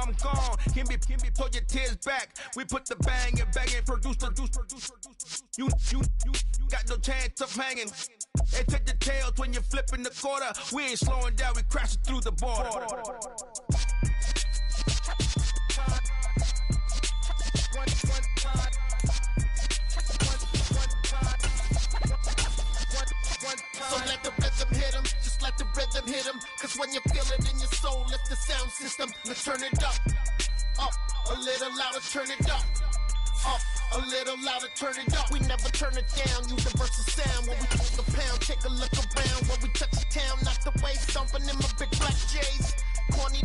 I'm gone. Can be pull your tears back. We put the bang and produce. You got no chance of hanging. They take the tails when you're flipping the quarter. We ain't slowing down, we crashing through the border. So let the rhythm hit him, just let the rhythm hit him. Cause when you feel it in your soul, lift the sound system. Let's turn it up, a little louder, turn it up. A little louder, turn it up. We never turn it down, universal sound. When we pull the pound, take a look around. When we touch the town, knock the way, stomping in my big black J's. Corny,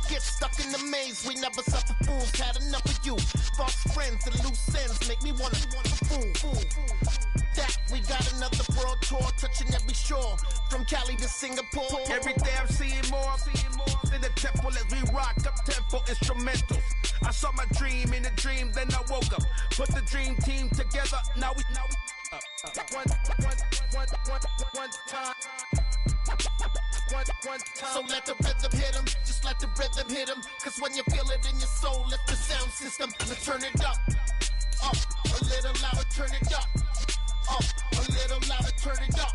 get stuck in the maze. We never suffer fools, had enough of you. False friends and loose ends make me wanna fool. That we got another world tour, touching every shore, from Cali to Singapore. Every day I'm seeing more in the temple as we rock up tempo instrumentals. I saw my dream in a dream, then I woke up. Put the dream team together, now we one time. So let the rhythm hit him, just let the rhythm hit him. Cause when you feel it in your soul, lift the sound system. Let's turn it up, a little louder, turn it up, a little louder, turn it up.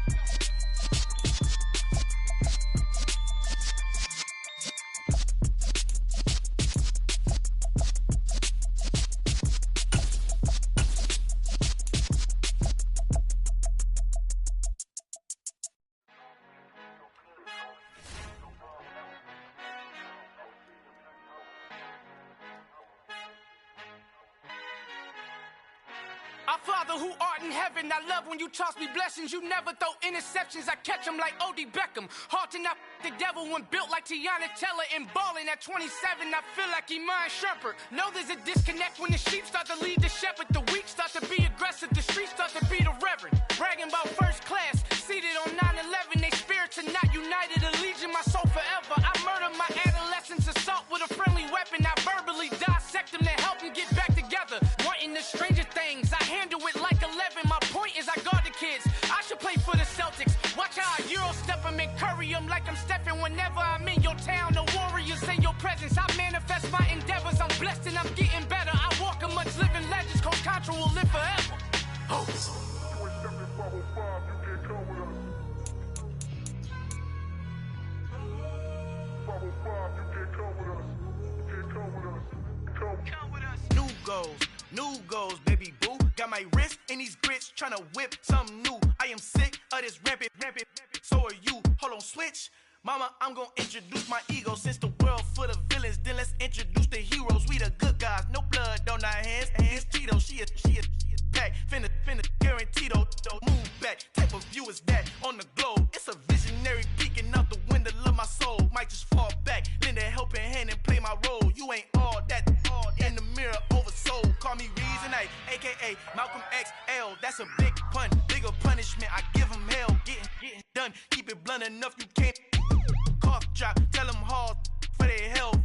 Our Father who art in heaven, I love when you toss me blessings. You never throw interceptions, I catch them like O.D. Beckham. Hard to knock the devil when built like Tiana Teller and balling at 27, I feel like Iman Shumpert. Know there's a disconnect when the sheep start to lead the shepherd. The weak start to be aggressive, the streets start to be the reverend. Bragging about first class, seated on 9/11. They spirits are not united, allegiance my soul forever. I murder my adolescence, assault with a friendly weapon. I verbally dissect them to help them get back together. Wanting the stranger things, I handle it like 11. My point is I guard the kids. I should play for the Celtics. Watch how I Euro step them and curry them like I'm stepping. Whenever I'm in your town, the warriors in your presence. I manifest my endeavors. I'm blessed and I'm getting better. I walk amongst living legends. Coach Contra will live forever. Oh. New goals, baby boo. Got my wrist in these grits, tryna whip something new. I am sick of this rampant. So are you. Hold on, switch. Mama, I'm gonna introduce my ego. Since the world full of villains, then let's introduce the heroes. We the good guys, no blood on our hands. Hands Tito, she a pack. Finna guarantee though. Move back, type of view is that on the globe. It's a visionary peeking out the window of my soul. Might just fall back, lend a helping hand and play my role. You ain't all that in the mirror oversold. Call me Reason A, aka Malcolm XL. That's a big pun, bigger punishment. I give him hell, getting done. Keep it blunt enough, you can't cough drop. Tell them hard for their health.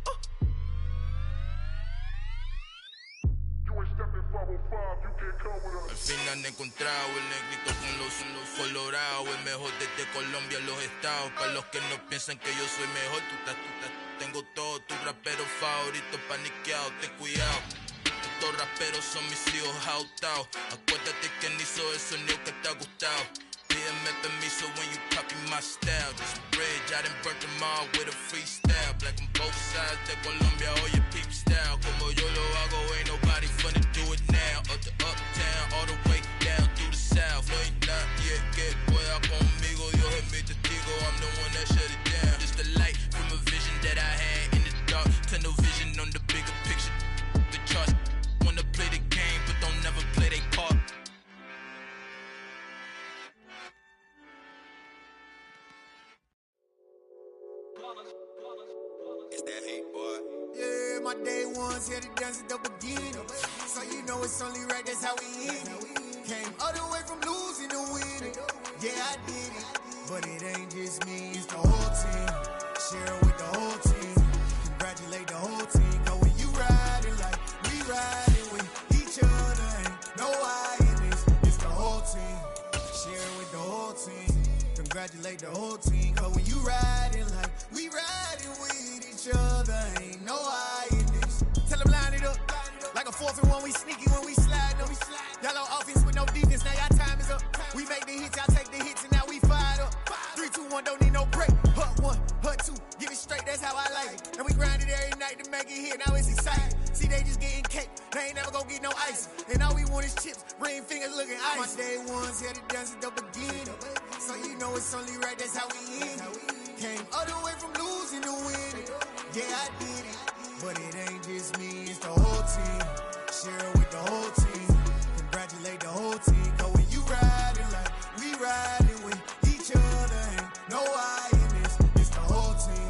Al fin han encontrado el negrito con los colorados, el mejor desde Colombia, los estados. Para los que no piensan que yo soy mejor, tengo todos tus raperos favoritos paniqueados, ten cuidado. Estos raperos son mis hijos jautados. Acuérdate que ni hizo el sonido que te ha gustado. Pídeme permiso when you copy my style. This bridge, I done burnt them all with a freestyle. Black on both sides de Colombia, oye peep style. Como yo lo hago, ain't nobody finna do it now. Up to uptown, all the way down through the south. No hay nadie que pueda conmigo, Dios es mi testigo. I'm the one that shut it down. Just the light from a vision that I had in the dark. Tunnel vision on the bigger picture. The charts wanna play the game, but don't never play their part. It's that hate, boy. Yeah, my day ones here to dance at the beginning. So you know it's only right, that's how we end it. Came all the way from losing to winning. Yeah, I did it. But it ain't just me, it's the whole team. Share it with the whole team. Congratulate the whole team. Cause when you riding like we riding with each other, ain't no I in this. It's the whole team. Share it with the whole team. Congratulate the whole team. Cause when you riding like we riding with each other, ain't no I 4th and 1, we sneaky when we slide. Y'all on offense with no defense, now y'all time is up. We make the hits, y'all take the hits, and now we fired up. 3, 2, 1, don't need no break. Hut 1, hut 2, give it straight, that's how I like it. And we grind it every night to make it here, now it's exciting. See, they just getting cake, they ain't never gonna get no ice. And all we want is chips, ring fingers looking ice. My day ones here to dance at the beginning. So you know it's only right, that's how we end it. Came all the way from losing to winning. Yeah, I did it, but it ain't just me, it's the whole team. Share it with the whole team. Congratulate the whole team. Cause when you riding like we riding with each other, ain't no I in this, it's the whole team.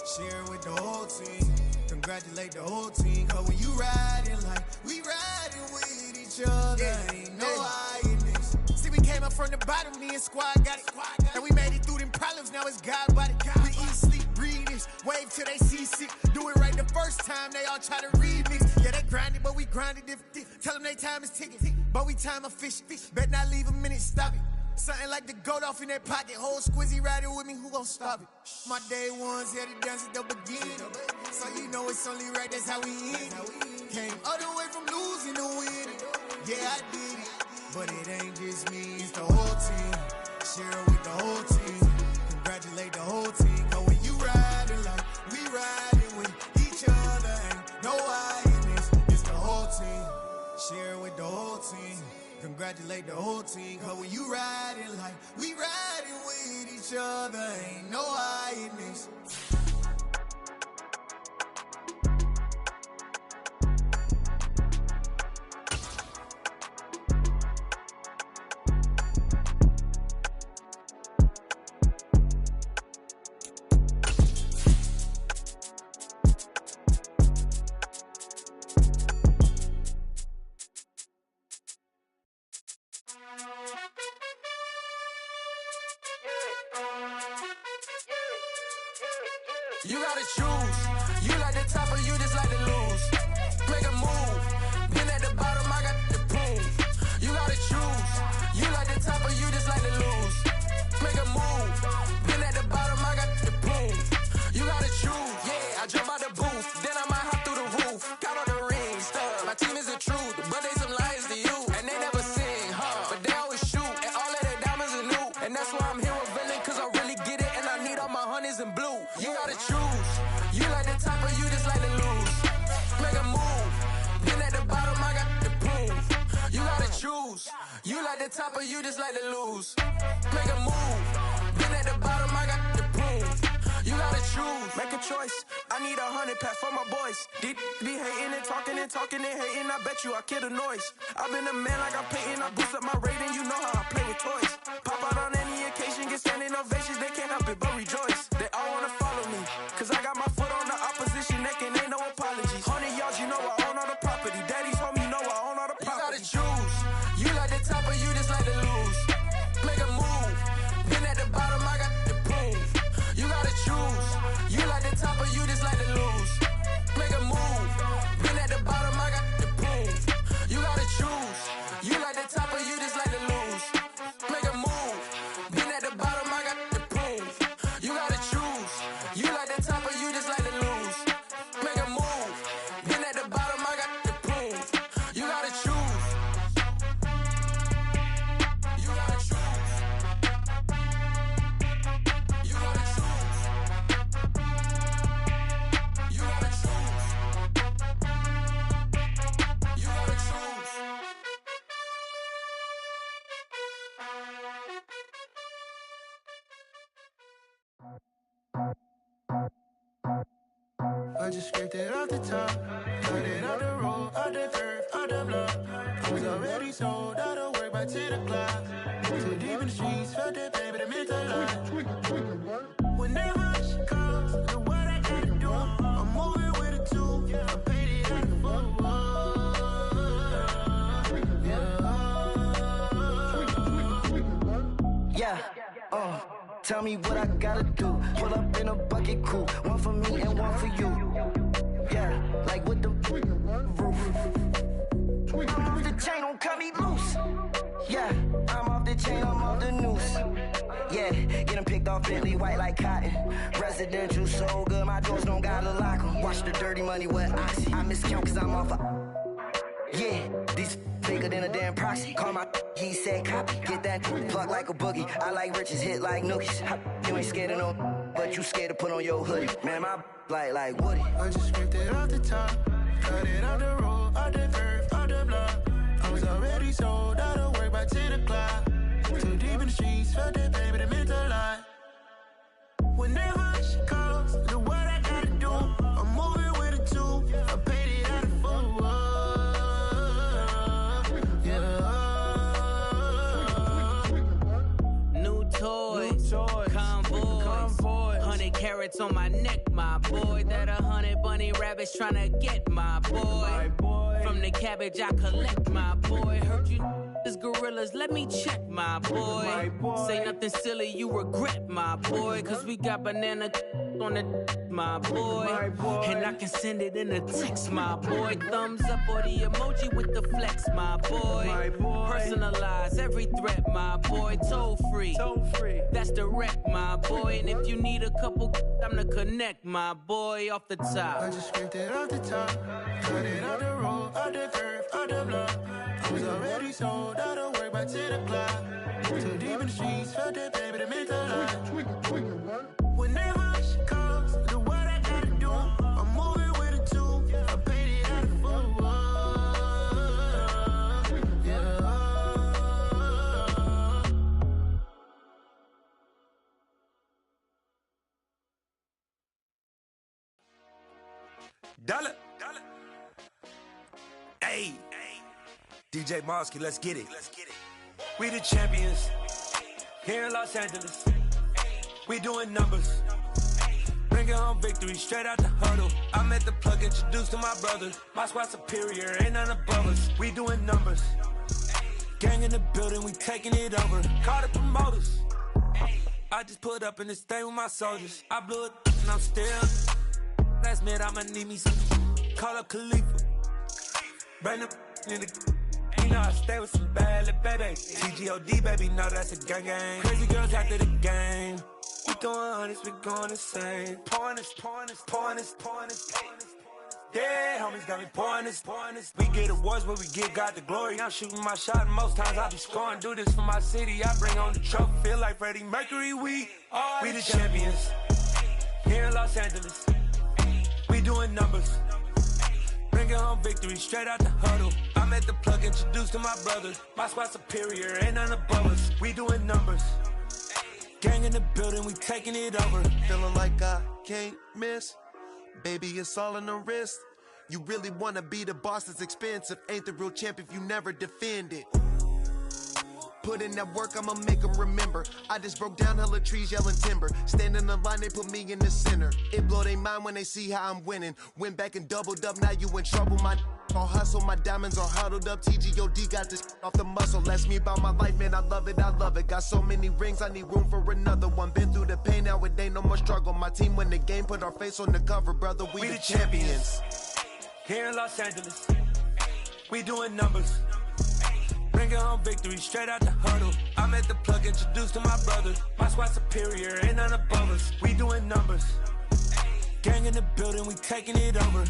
Share it with the whole team. Congratulate the whole team. Cause when you riding like we riding with each other, ain't no I in this. See, we came up from the bottom, me and squad got it. And we made it through them problems, now it's God body. We eat, sleep, breathe this, wave till they see sick. Do it right the first time, they all try to remix. Yeah, they grinded, but we grinded different. Tell them they time is ticking, but we time a fish. Bet not leave a minute, stop it. Something like the goat off in that pocket. Whole squizzy riding with me, who gon' stop it? My day ones here to dance at the beginning. So you know it's only right, that's how we end it. Came all the way from losing to winning. Yeah, I did it, but it ain't just me, it's the whole team. Share it with the whole team. Congratulate the whole team. Cause when you riding like we riding with each other, ain't no I in this, it's the whole team. Share it with the whole team. Congratulate the whole team. Cause when you riding like we riding with each other, ain't no I in this. You gotta choose. You like the top or you just like to lose. Make a move. Been at the bottom, I got the prove. You gotta choose. You like the top or you just like to lose. Make a move. Been at the bottom, I got the prove. You gotta choose. Yeah, I jump out the booth, then I might hop through the roof. Count on the rings, stuff. My team is the truth, but they some liars to you. And they never sing, but they always shoot. And all of their diamonds are new. And that's why I'm here with villain, cause I really get it. And I need all my honeys in blue. You gotta choose. You like the top or you just like to lose. Make a move. Been at the bottom, I got the proof. You gotta choose. You like the top or you just like to lose. Make a move. Been at the bottom, I got the proof. You gotta choose. Make a choice. I need 100 pack for my boys. Be hating and talking and hating. I bet you I kill the noise. I've been a man like I'm Peyton. I boost up my rating. You know how I play with toys. Pop out on any occasion, get standing ovations. They can't help it but rejoice. They all wanna follow me, cause I got my foot on the opposition neck and ain't no apologies. 100 yards, you know I own all the property. Daddy's home, you know I own all the property. You gotta choose. You like the top or you just like to lose. Make a move. Been at the bottom, I got the proof. You gotta choose. You like the top or you just like to lose. Make a move. Been at the bottom, I got the proof. You gotta choose. You like the top or you just like to lose. Make a move. Been at the bottom, I got the proof. You gotta choose. You like the top or you just like to lose. Make a move. Been at the bottom, I got the proof. You gotta choose. You gotta choose. You gotta choose. You gotta choose. You gotta choose. I just scraped it off the top, cut it off the road, off the turf, off the block. I was already sold out of work by 10 o'clock. Too deep in the streets, felt that pain, but it meant a lot. When that rush comes, know what I gotta do. I'm moving with a two, I'm painted like a fool. Yeah, tell me what I gotta do. Pull up in a bucket crew, one for me and one for you. Yeah, like with the roof. I'm off the chain, don't cut me loose. Yeah, I'm off the chain, I'm off the noose. Yeah, getting picked off Bentley, white like cotton. Residential so good, my doors don't gotta lock 'em. Watch the dirty money with Oxy. I miscount cause I'm off a Yeah, these bigger than a damn proxy. Call my he said copy. Get that plug like a boogie. I like riches, hit like nookies. You ain't scared of no, but you scared to put on your hoodie. Man, my like Woody. I just scraped it off the top, cut it out the road, out the curve, out the block. I was already sold out of work by 10 o'clock. Too deep in the streets, felt that baby, that meant a lot. Whenever she calls, do what I gotta do. I'm moving with a two, I paid it out of full. Yeah. New toys, convoys, 100 carats on my neck, my boy. That 100 bunny rabbits tryna get my boy. From the cabbage I collect, my boy. Heard you is gorillas, let me check, my boy. Say nothing silly, you regret, my boy. Cause we got banana on the my boy. And I can send it in a text, my boy. Thumbs up or the emoji with the flex, my boy. Personalize every threat, my boy. Toll free, that's direct, my boy. And if you need a couple, I'm the connect, my boy. Off the top, I just scraped it off the top, cut it out the road, out the curve, out the block. I was already sold out of work by 10 o'clock. Too deep in the streets, felt that baby, that meant a lot. Whenever she calls, do what I gotta do. I'm moving with a two, I paid it out of full. Yeah. Dollar. Hey. DJ Mosky, let's get it. We the champions here in Los Angeles. We doing numbers. Bringing home victory straight out the huddle. I met the plug, introduced to my brother. My squad superior, ain't none above us. We doing numbers. Gang in the building, we taking it over. Call the promoters. I just put up in this thing with my soldiers. I blew it and I'm still. Last minute I'ma need me some. Call up Khalifa. Bring them in the. You know I stay with some bad little baby. TGOD baby, know that's a gang gang. Crazy girls after the game. We doing hundreds, we going insane. Pouring this. Yeah, homies got me pouring this. We get awards, but we give God the glory. I'm shooting my shot, and most times I be scoring. Do this for my city, I bring on the trophy. Feel like Freddie Mercury, we the champions here in Los Angeles. We doing numbers. Bringing home victory straight out the huddle. I met the plug, introduced to my brother. My squad superior, ain't none above us. We doing numbers. Gang in the building, we taking it over. Feeling like I can't miss. Baby, it's all in the wrist. You really wanna be the boss, that's expensive. Ain't the real champ if you never defend it. Put in that work, I'ma make them remember. I just broke down hella trees, yelling timber. Stand in the line, they put me in the center. It blow their mind when they see how I'm winning. Went back and doubled up, now you in trouble. My all hustle, my diamonds are huddled up. TGOD got this off the muscle. Ask me about my life, man, I love it. Got so many rings, I need room for another one. Been through the pain, now it ain't no more struggle. My team win the game, put our face on the cover, brother. We the champions. Here in Los Angeles, we doing numbers. Bringing home victory straight out the huddle. I met the plug, introduced to my brother. My squad superior, ain't none above us. We doing numbers. Gang in the building, we taking it over.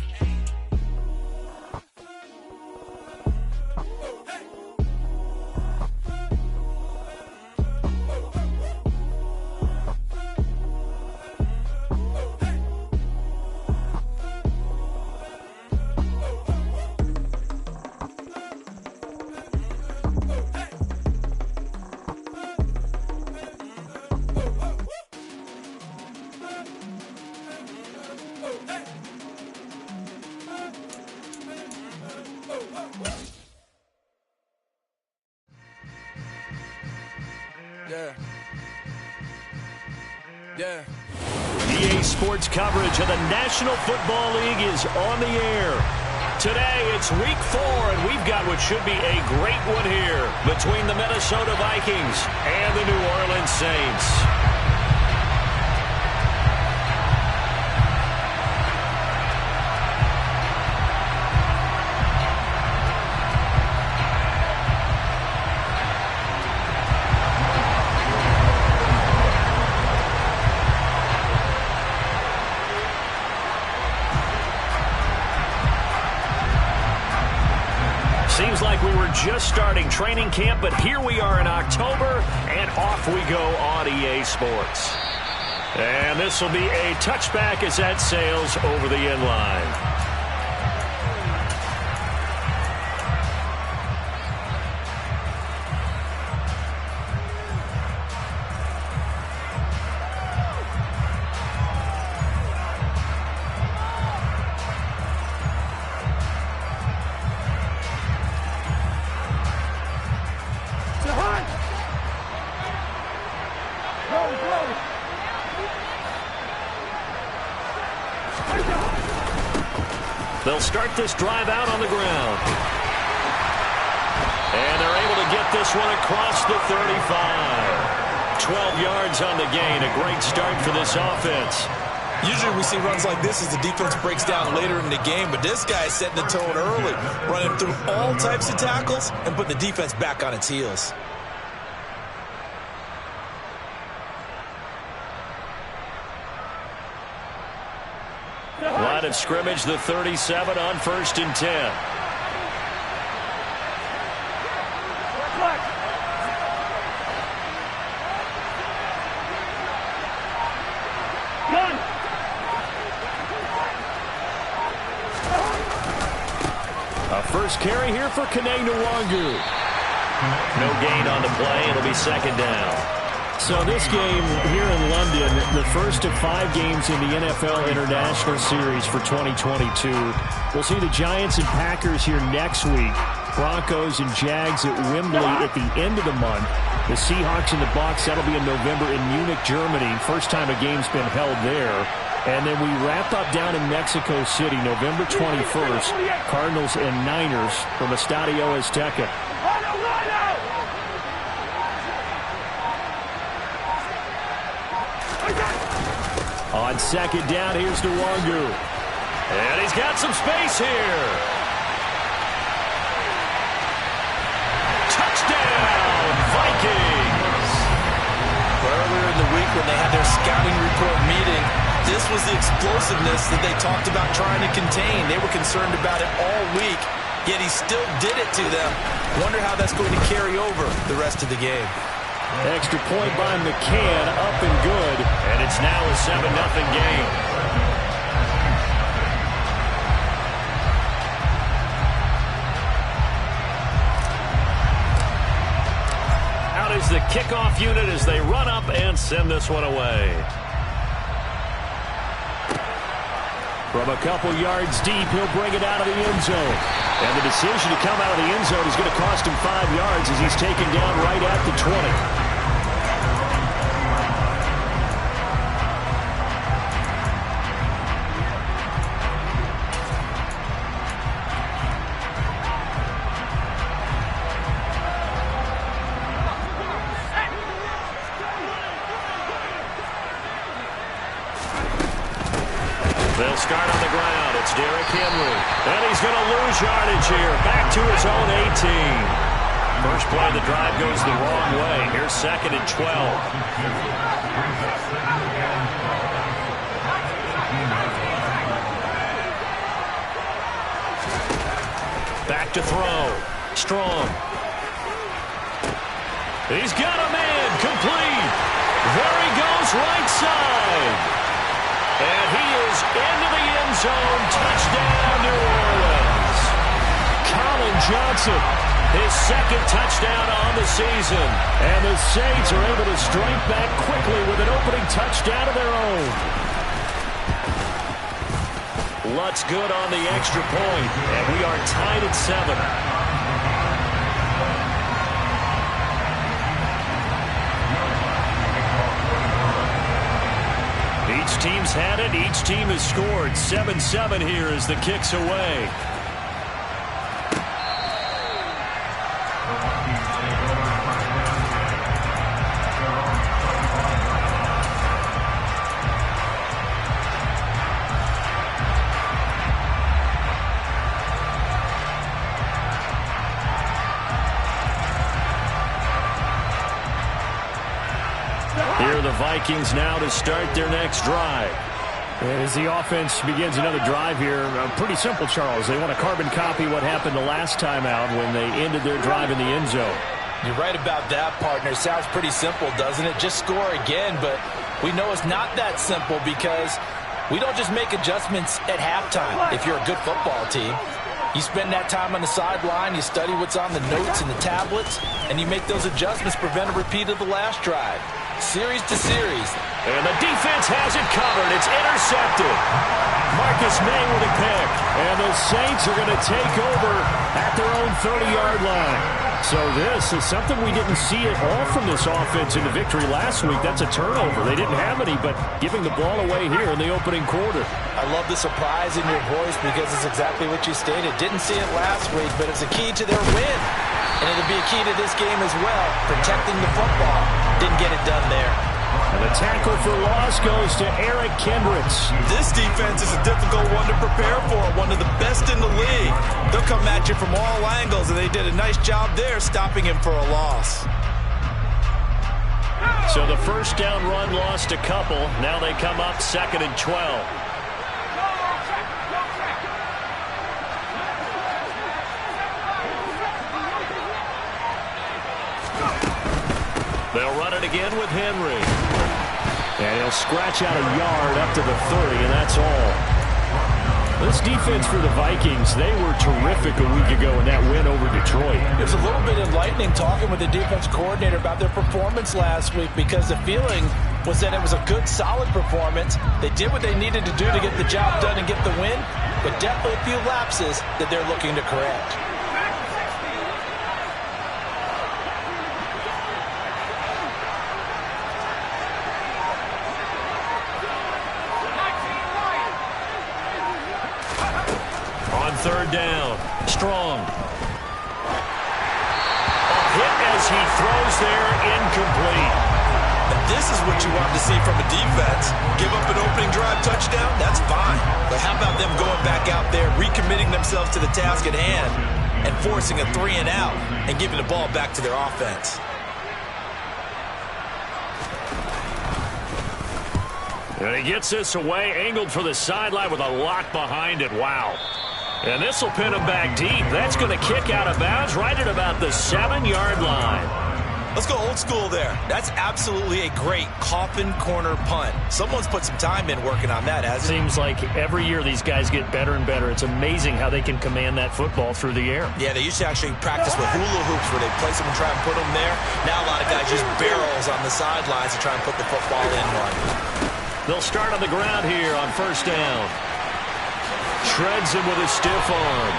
Yeah. EA Sports coverage of the National Football League is on the air. Today, it's week 4, and we've got what should be a great one here between the Minnesota Vikings and the New Orleans Saints. like we were just starting training camp, but here we are in October, and off we go on EA Sports. And this will be a touchback as that sails over the end line. They'll start this drive out on the ground. And they're able to get this one across the 35. 12 yards on the gain. A great start for this offense. Usually we see runs like this as the defense breaks down later in the game, but this guy is setting the tone early, running through all types of tackles and putting the defense back on its heels. Line of scrimmage, the 37 on 1st and 10. A first carry here for Kene Nwangu. No gain on the play. It'll be 2nd down. So this game here in London, the first of 5 games in the NFL International Series for 2022. We'll see the Giants and Packers here next week. Broncos and Jags at Wembley at the end of the month. The Seahawks and the Bucs, that'll be in November in Munich, Germany. First time a game's been held there. And then we wrap up down in Mexico City, November 21st. Cardinals and Niners from Estadio Azteca. On 2nd down, here's Nwangu. And he's got some space here. Touchdown, Vikings. Earlier in the week when they had their scouting report meeting, this was the explosiveness that they talked about trying to contain. They were concerned about it all week, yet he still did it to them. Wonder how that's going to carry over the rest of the game. Extra point by McCann, up and good. And it's now a 7-0 game. Out is the kickoff unit as they run up and send this one away. From a couple yards deep, he'll bring it out of the end zone. And the decision to come out of the end zone is going to cost him 5 yards as he's taken down right at the 20. They'll start on the ground. It's Derrick Henry. And he's going to lose yardage here. Back to his own 18. First play of the drive goes the wrong way. Here's 2nd and 12. Back to throw. Strong. He's got a man. Complete. There he goes, right side. And he is into the end zone. Touchdown, New Orleans. Colin Johnson, his 2nd touchdown on the season. And the Saints are able to strike back quickly with an opening touchdown of their own. Lutz good on the extra point. And we are tied at 7. Each team's had it. Each team has scored. 7-7 here as the kick's away. Here are the Vikings now to start their next drive. And as the offense begins another drive here, pretty simple, Charles. They want to carbon copy what happened the last time out when they ended their drive in the end zone. You're right about that, partner. Sounds pretty simple, doesn't it? Just score again, but we know it's not that simple because we don't just make adjustments at halftime if you're a good football team. You spend that time on the sideline, you study what's on the notes and the tablets, and you make those adjustments, prevent a repeat of the last drive. Series to series. And the defense has it covered. It's intercepted. Marcus May with a pick. And the Saints are going to take over at their own 30-yard line. So this is something we didn't see at all from this offense in the victory last week. That's a turnover. They didn't have any, but giving the ball away here in the opening quarter. I love the surprise in your voice because it's exactly what you stated. Didn't see it last week, but it's a key to their win. And it'll be a key to this game as well, protecting the football. Didn't get it done there. And the tackle for loss goes to Eric Kendricks. This defense is a difficult one to prepare for, one of the best in the league. They'll come at you from all angles, and they did a nice job there stopping him for a loss. So the first down run lost a couple. Now they come up 2nd and 12. They'll run it again with Henry. And he'll scratch out a yard up to the 30, and that's all. This defense for the Vikings, they were terrific a week ago in that win over Detroit. It was a little bit enlightening talking with the defense coordinator about their performance last week because the feeling was that it was a good, solid performance. They did what they needed to do to get the job done and get the win, but definitely a few lapses that they're looking to correct. Third down. Strong. A hit as he throws there, incomplete. And this is what you want to see from a defense. Give up an opening drive touchdown, that's fine. But how about them going back out there, recommitting themselves to the task at hand, and forcing a 3-and-out and giving the ball back to their offense? And he gets this away, angled for the sideline with a lock behind it. Wow. And this will pin him back deep. That's going to kick out of bounds right at about the 7-yard line. Let's go old school there. That's absolutely a great coffin corner punt. Someone's put some time in working on that, hasn't it? Seems like every year these guys get better and better. It's amazing how they can command that football through the air. Yeah, they used to actually practice with hula hoops where they place them and try and put them there. Now a lot of guys use barrels on the sidelines to try and put the football in one. They'll start on the ground here on first down. Shreds him with a stiff arm.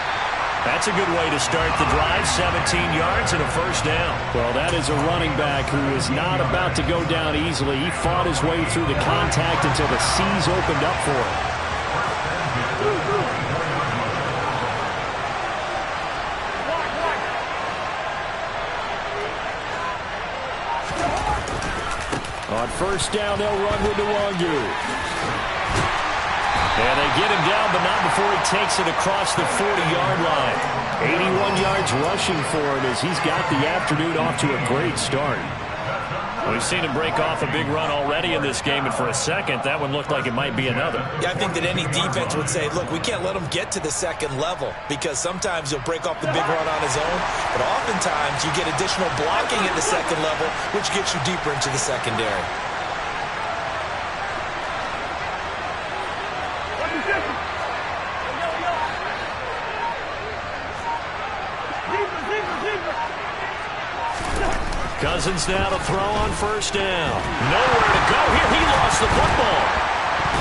That's a good way to start the drive. 17 yards and a first down. Well, that is a running back who is not about to go down easily. He fought his way through the contact until the seas opened up for him. On first down, they'll run with Nwangu. And they get him down, but not before he takes it across the 40-yard line. 81 yards rushing for him as he's got the afternoon off to a great start. We've seen him break off a big run already in this game, and for a second, that one looked like it might be another. Yeah, I think that any defense would say, look, we can't let him get to the second level because sometimes he'll break off the big run on his own, but oftentimes you get additional blocking at the second level, which gets you deeper into the secondary. Cousins now to throw on first down. Nowhere to go here. He lost the football.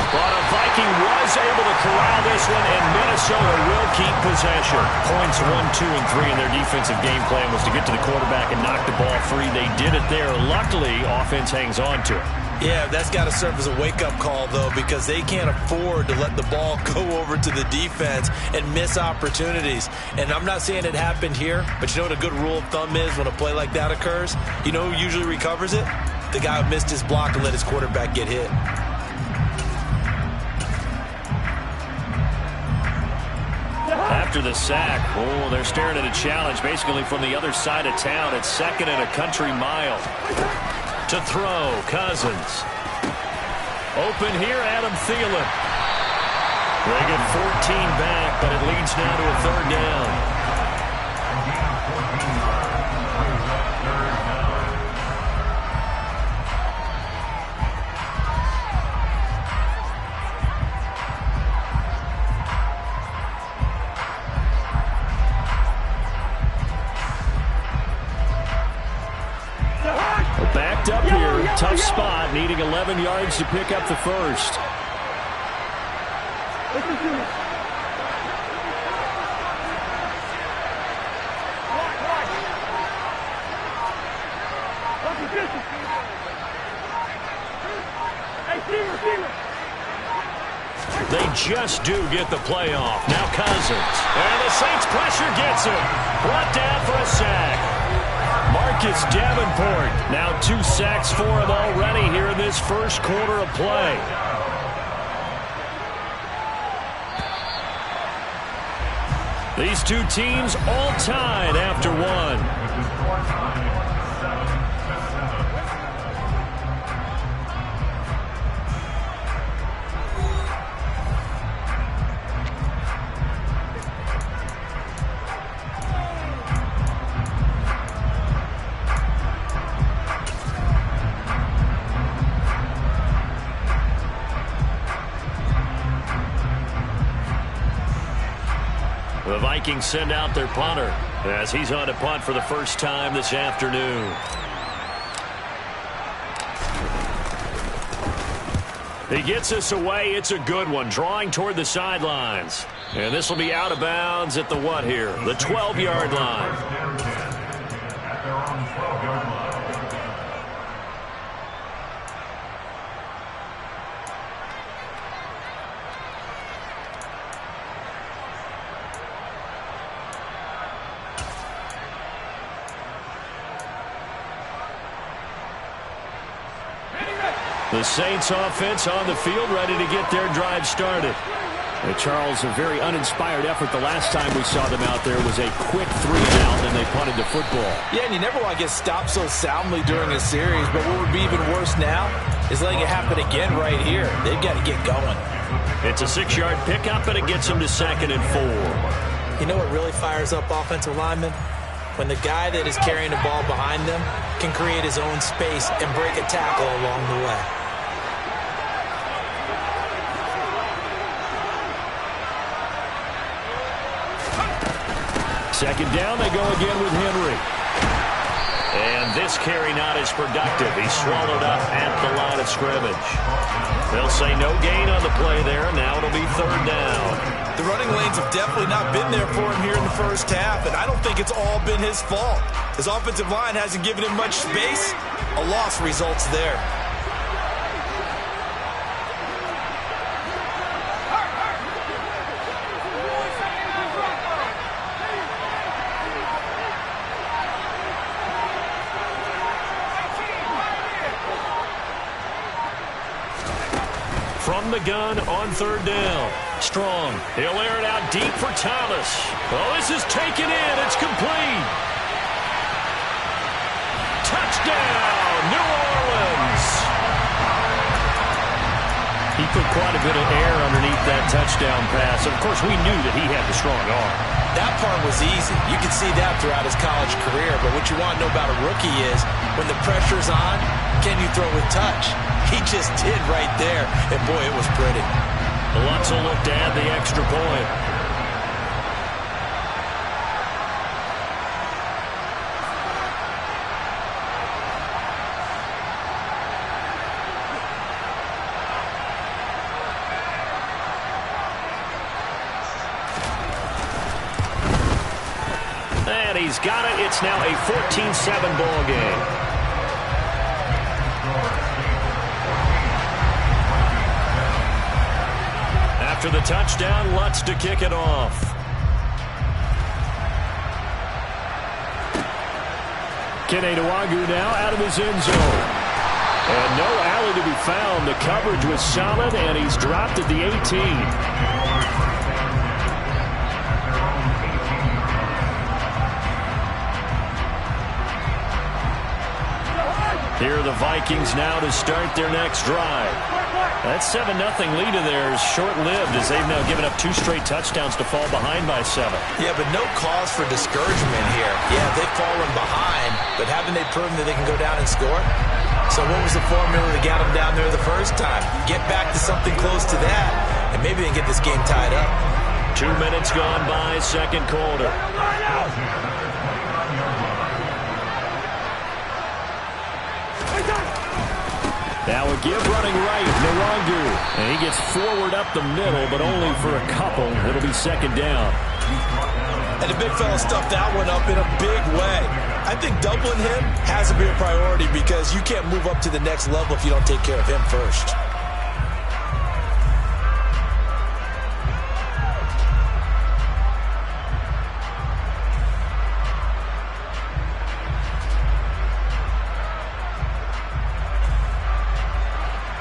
But a Viking was able to corral this one, and Minnesota will keep possession. Points 1, 2, and 3 in their defensive game plan was to get to the quarterback and knock the ball free. They did it there. Luckily, offense hangs on to it. Yeah, that's got to serve as a wake-up call, though, because they can't afford to let the ball go over to the defense and miss opportunities. And I'm not saying it happened here, but you know what a good rule of thumb is when a play like that occurs? You know who usually recovers it? The guy who missed his block and let his quarterback get hit. After the sack, they're staring at a challenge basically from the other side of town. It's 2nd and a country mile. To throw, Cousins. Open here, Adam Thielen. They get 14 back, but it leads now to a third down. Backed up here, tough spot, needing 11 yards to pick up the first. They just do get the play off. Now Cousins. And the Saints pressure gets him. Brought down for a sack. Marcus Davenport. Now 2 sacks for him already here in this first quarter of play. These two teams all tied after one. The Vikings send out their punter as he's on to punt for the first time this afternoon. He gets us away. It's a good one, drawing toward the sidelines. And this will be out of bounds at the what here? The 12-yard line. The Saints offense on the field, ready to get their drive started. Charles, a very uninspired effort the last time we saw them out there was a quick 3-and-out, and they punted the football. Yeah, and you never want to get stopped so soundly during a series, but what would be even worse now is letting it happen again right here. They've got to get going. It's a 6-yard pickup, and it gets them to 2nd and 4. You know what really fires up offensive linemen? When the guy that is carrying the ball behind them can create his own space and break a tackle along the way. Second down, they go again with Henry. And this carry not as productive. He's swallowed up at the line of scrimmage. They'll say no gain on the play there. Now it'll be 3rd down. The running lanes have definitely not been there for him here in the first half, and I don't think it's all been his fault. His offensive line hasn't given him much space. A loss results there. From the gun on 3rd down. Strong. He'll air it out deep for Thomas. Oh, this is taken in. It's complete. Touchdown, New Orleans. He put quite a bit of air underneath that touchdown pass. Of course, we knew that he had the strong arm. That part was easy. You can see that throughout his college career. But what you want to know about a rookie is when the pressure's on, can you throw with touch? He just did right there. And, boy, it was pretty. Lutz will look to add the extra point. And he's got it. It's now a 14-7 ball game. After the touchdown, Lutz to kick it off. Kene Nwangwu now out of his end zone. And no alley to be found. The coverage was solid, and he's dropped at the 18. Here are the Vikings now to start their next drive. That 7-0 lead of theirs short-lived as they've now given up 2 straight touchdowns to fall behind by 7. Yeah, but no cause for discouragement here. Yeah, they've fallen behind, but haven't they proven that they can go down and score? So what was the formula that got them down there the first time? Get back to something close to that, and maybe they can get this game tied up. 2 minutes gone by, second quarter. Now a give running right, Nwangu. And he gets forward up the middle, but only for a couple. It'll be second down. And the big fella stuffed that one up in a big way. I think doubling him has to be a priority because you can't move up to the next level if you don't take care of him first.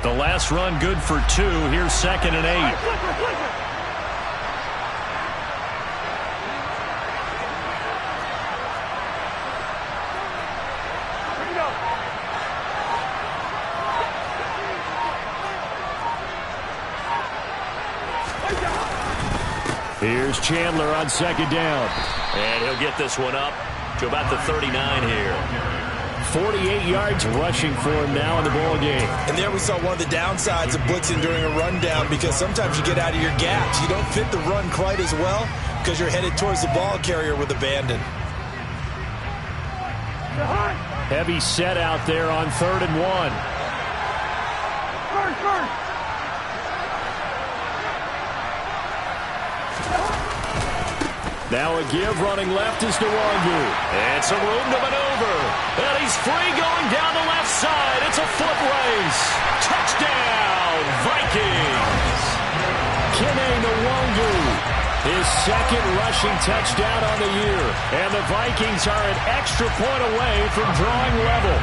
The last run good for 2. Here's 2nd and 8. Here's Chandler on 2nd down. And he'll get this one up to about the 39 here. 48 yards rushing for him now in the ball game. And there we saw one of the downsides of blitzing during a rundown because sometimes you get out of your gaps. You don't fit the run quite as well because you're headed towards the ball carrier with abandon. Heavy set out there on 3rd and 1. Now a give running left is Nwangu. And some room to maneuver. And he's free going down the left side. It's a foot race. Touchdown, Vikings. Kene Nwangu, his 2nd rushing touchdown on the year. And the Vikings are an extra point away from drawing level.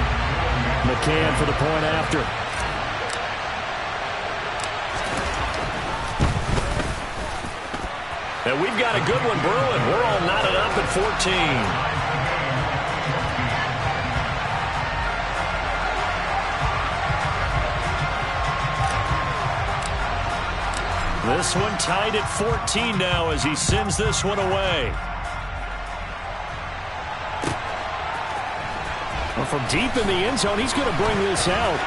McCann for the point after. And we've got a good one brewing. We're all knotted up at 14. This one tied at 14 now as he sends this one away. Well, from deep in the end zone, he's going to bring this out.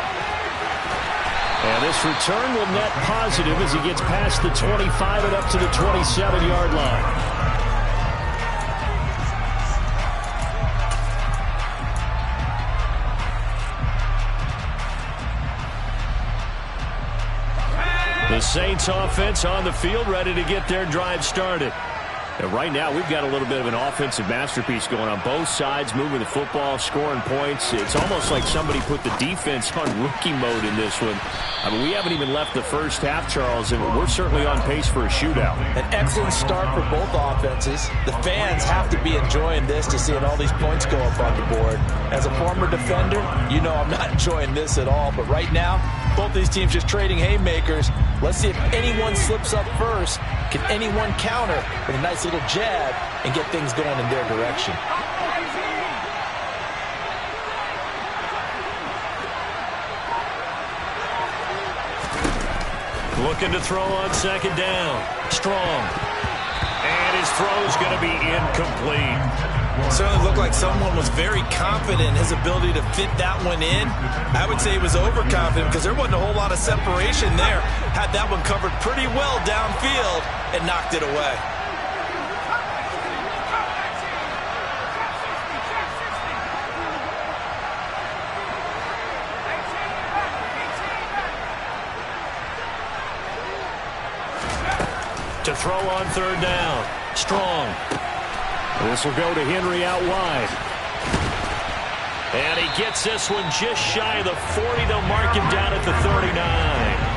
And this return will net positive as he gets past the 25 and up to the 27-yard line. The Saints offense on the field ready to get their drive started. And right now, we've got a little bit of an offensive masterpiece going on both sides, moving the football, scoring points. It's almost like somebody put the defense on rookie mode in this one. I mean, we haven't even left the first half, Charles, and we're certainly on pace for a shootout. An excellent start for both offenses. The fans have to be enjoying this to seeing all these points go up on the board. As a former defender, you know I'm not enjoying this at all. But right now, both these teams just trading haymakers. Let's see if anyone slips up first. Can anyone counter with a nice little jab and get things going in their direction? Looking to throw on 2nd down. Strong. And his throw's going to be incomplete. Certainly looked like someone was very confident in his ability to fit that one in. I would say he was overconfident because there wasn't a whole lot of separation there. Had that one covered pretty well downfield and knocked it away. To throw on 3rd down. Strong. This will go to Henry out wide. And he gets this one just shy of the 40. They'll mark him down at the 39.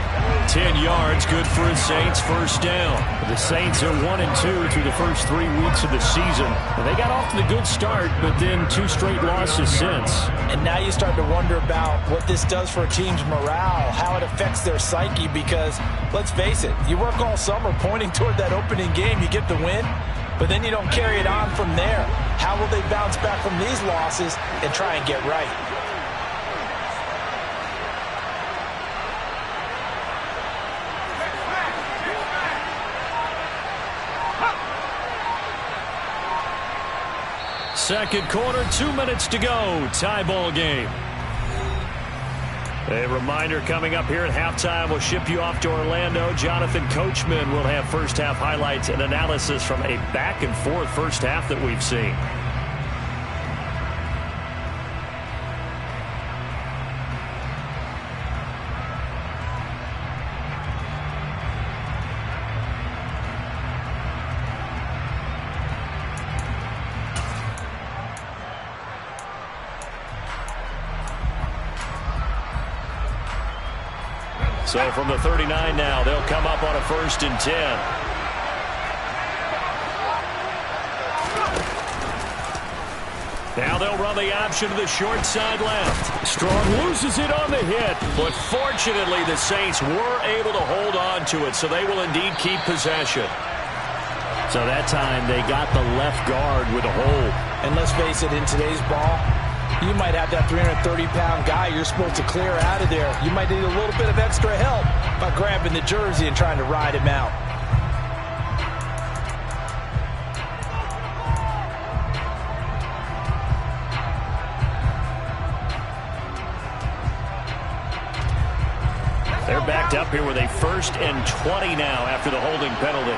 10 yards, good for his Saints, first down. The Saints are 1-2 through the first 3 weeks of the season. And they got off to the good start, but then 2 straight losses since. And now you start to wonder about what this does for a team's morale, how it affects their psyche, because let's face it, you work all summer pointing toward that opening game, you get the win, but then you don't carry it on from there. How will they bounce back from these losses and try and get right? Second quarter, 2 minutes to go. Tie ball game. A reminder coming up here at halftime. We'll ship you off to Orlando. Jonathan Coachman will have first half highlights and analysis from a back and forth first half that we've seen. So from the 39 now, they'll come up on a 1st and 10. Now they'll run the option to the short side left. Strong loses it on the hit. But fortunately, the Saints were able to hold on to it, so they will indeed keep possession. So that time, they got the left guard with a hold. And let's face it, in today's ball, you might have that 330-pound guy you're supposed to clear out of there. You might need a little bit of extra help by grabbing the jersey and trying to ride him out. They're backed up here with a 1st and 20 now after the holding penalty.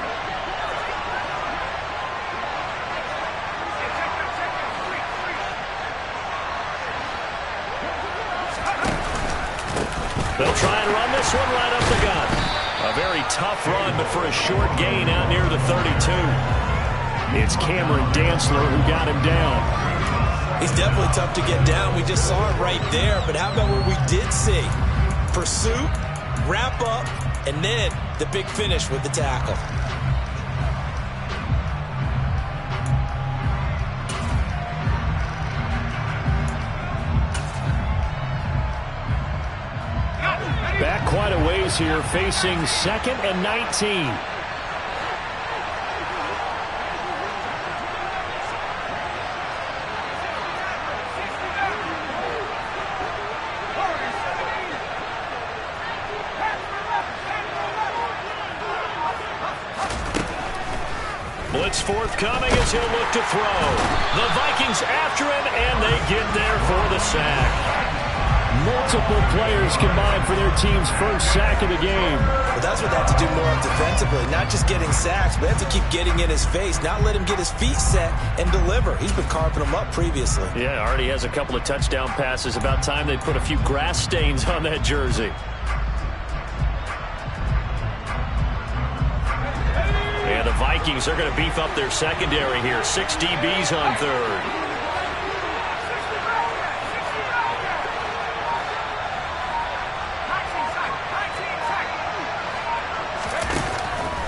They'll try and run this one right up the gut. A very tough run, but for a short gain out near the 32. It's Cameron Dantzler who got him down. He's definitely tough to get down. We just saw it right there. But how about what we did see? Pursuit, wrap up, and then the big finish with the tackle. Back quite a ways here, facing 2nd and 19. Blitz forthcoming as he'll look to throw. The Vikings after him, and they get there for the sack. Multiple players combined for their team's first sack of the game. But that's what they have to do more of defensively. Not just getting sacks, but they have to keep getting in his face. Not let him get his feet set and deliver. He's been carving them up previously. Yeah, already has a couple of touchdown passes. About time they put a few grass stains on that jersey. And the Vikings are going to beef up their secondary here. 6 DBs on 3rd.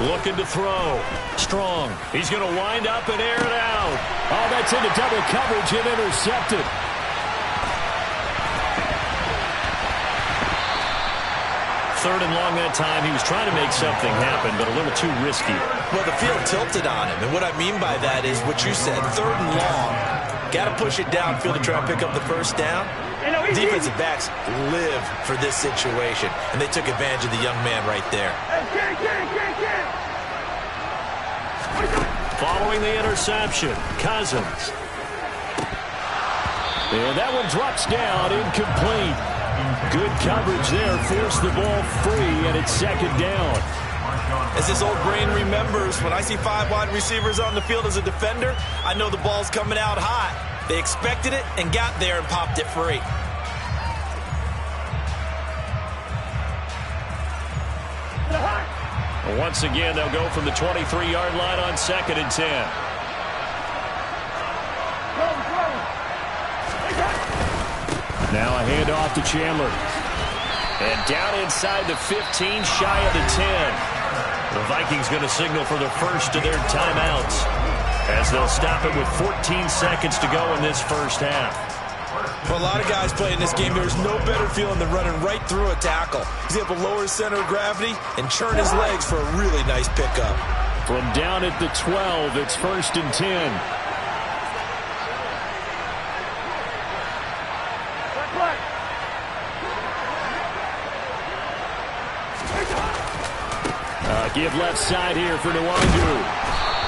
Looking to throw. Strong. He's going to wind up and air it out. Oh, that's into double coverage and intercepted. Third and long that time. He was trying to make something happen, but a little too risky. Well, the field tilted on him, and what I mean by that is what you said. 3rd and long. Got to push it downfield to try and pick up the first down. Defensive backs live for this situation, and they took advantage of the young man right there. Following the interception, Cousins. And that one drops down, incomplete. Good coverage there, forced the ball free, and it's 2nd down. As this old brain remembers, when I see 5 wide receivers on the field as a defender, I know the ball's coming out hot. They expected it and got there and popped it free. Once again, they'll go from the 23-yard line on 2nd and 10. Now a handoff to Chandler. And down inside the 15, shy of the 10. The Vikings going to signal for the first of their timeouts as they'll stop it with 14 seconds to go in this first half. For a lot of guys playing this game, there's no better feeling than running right through a tackle. He's able to lower his center of gravity and churn his legs for a really nice pickup. From down at the 12, it's 1st and 10. Give left side here for Nwangu.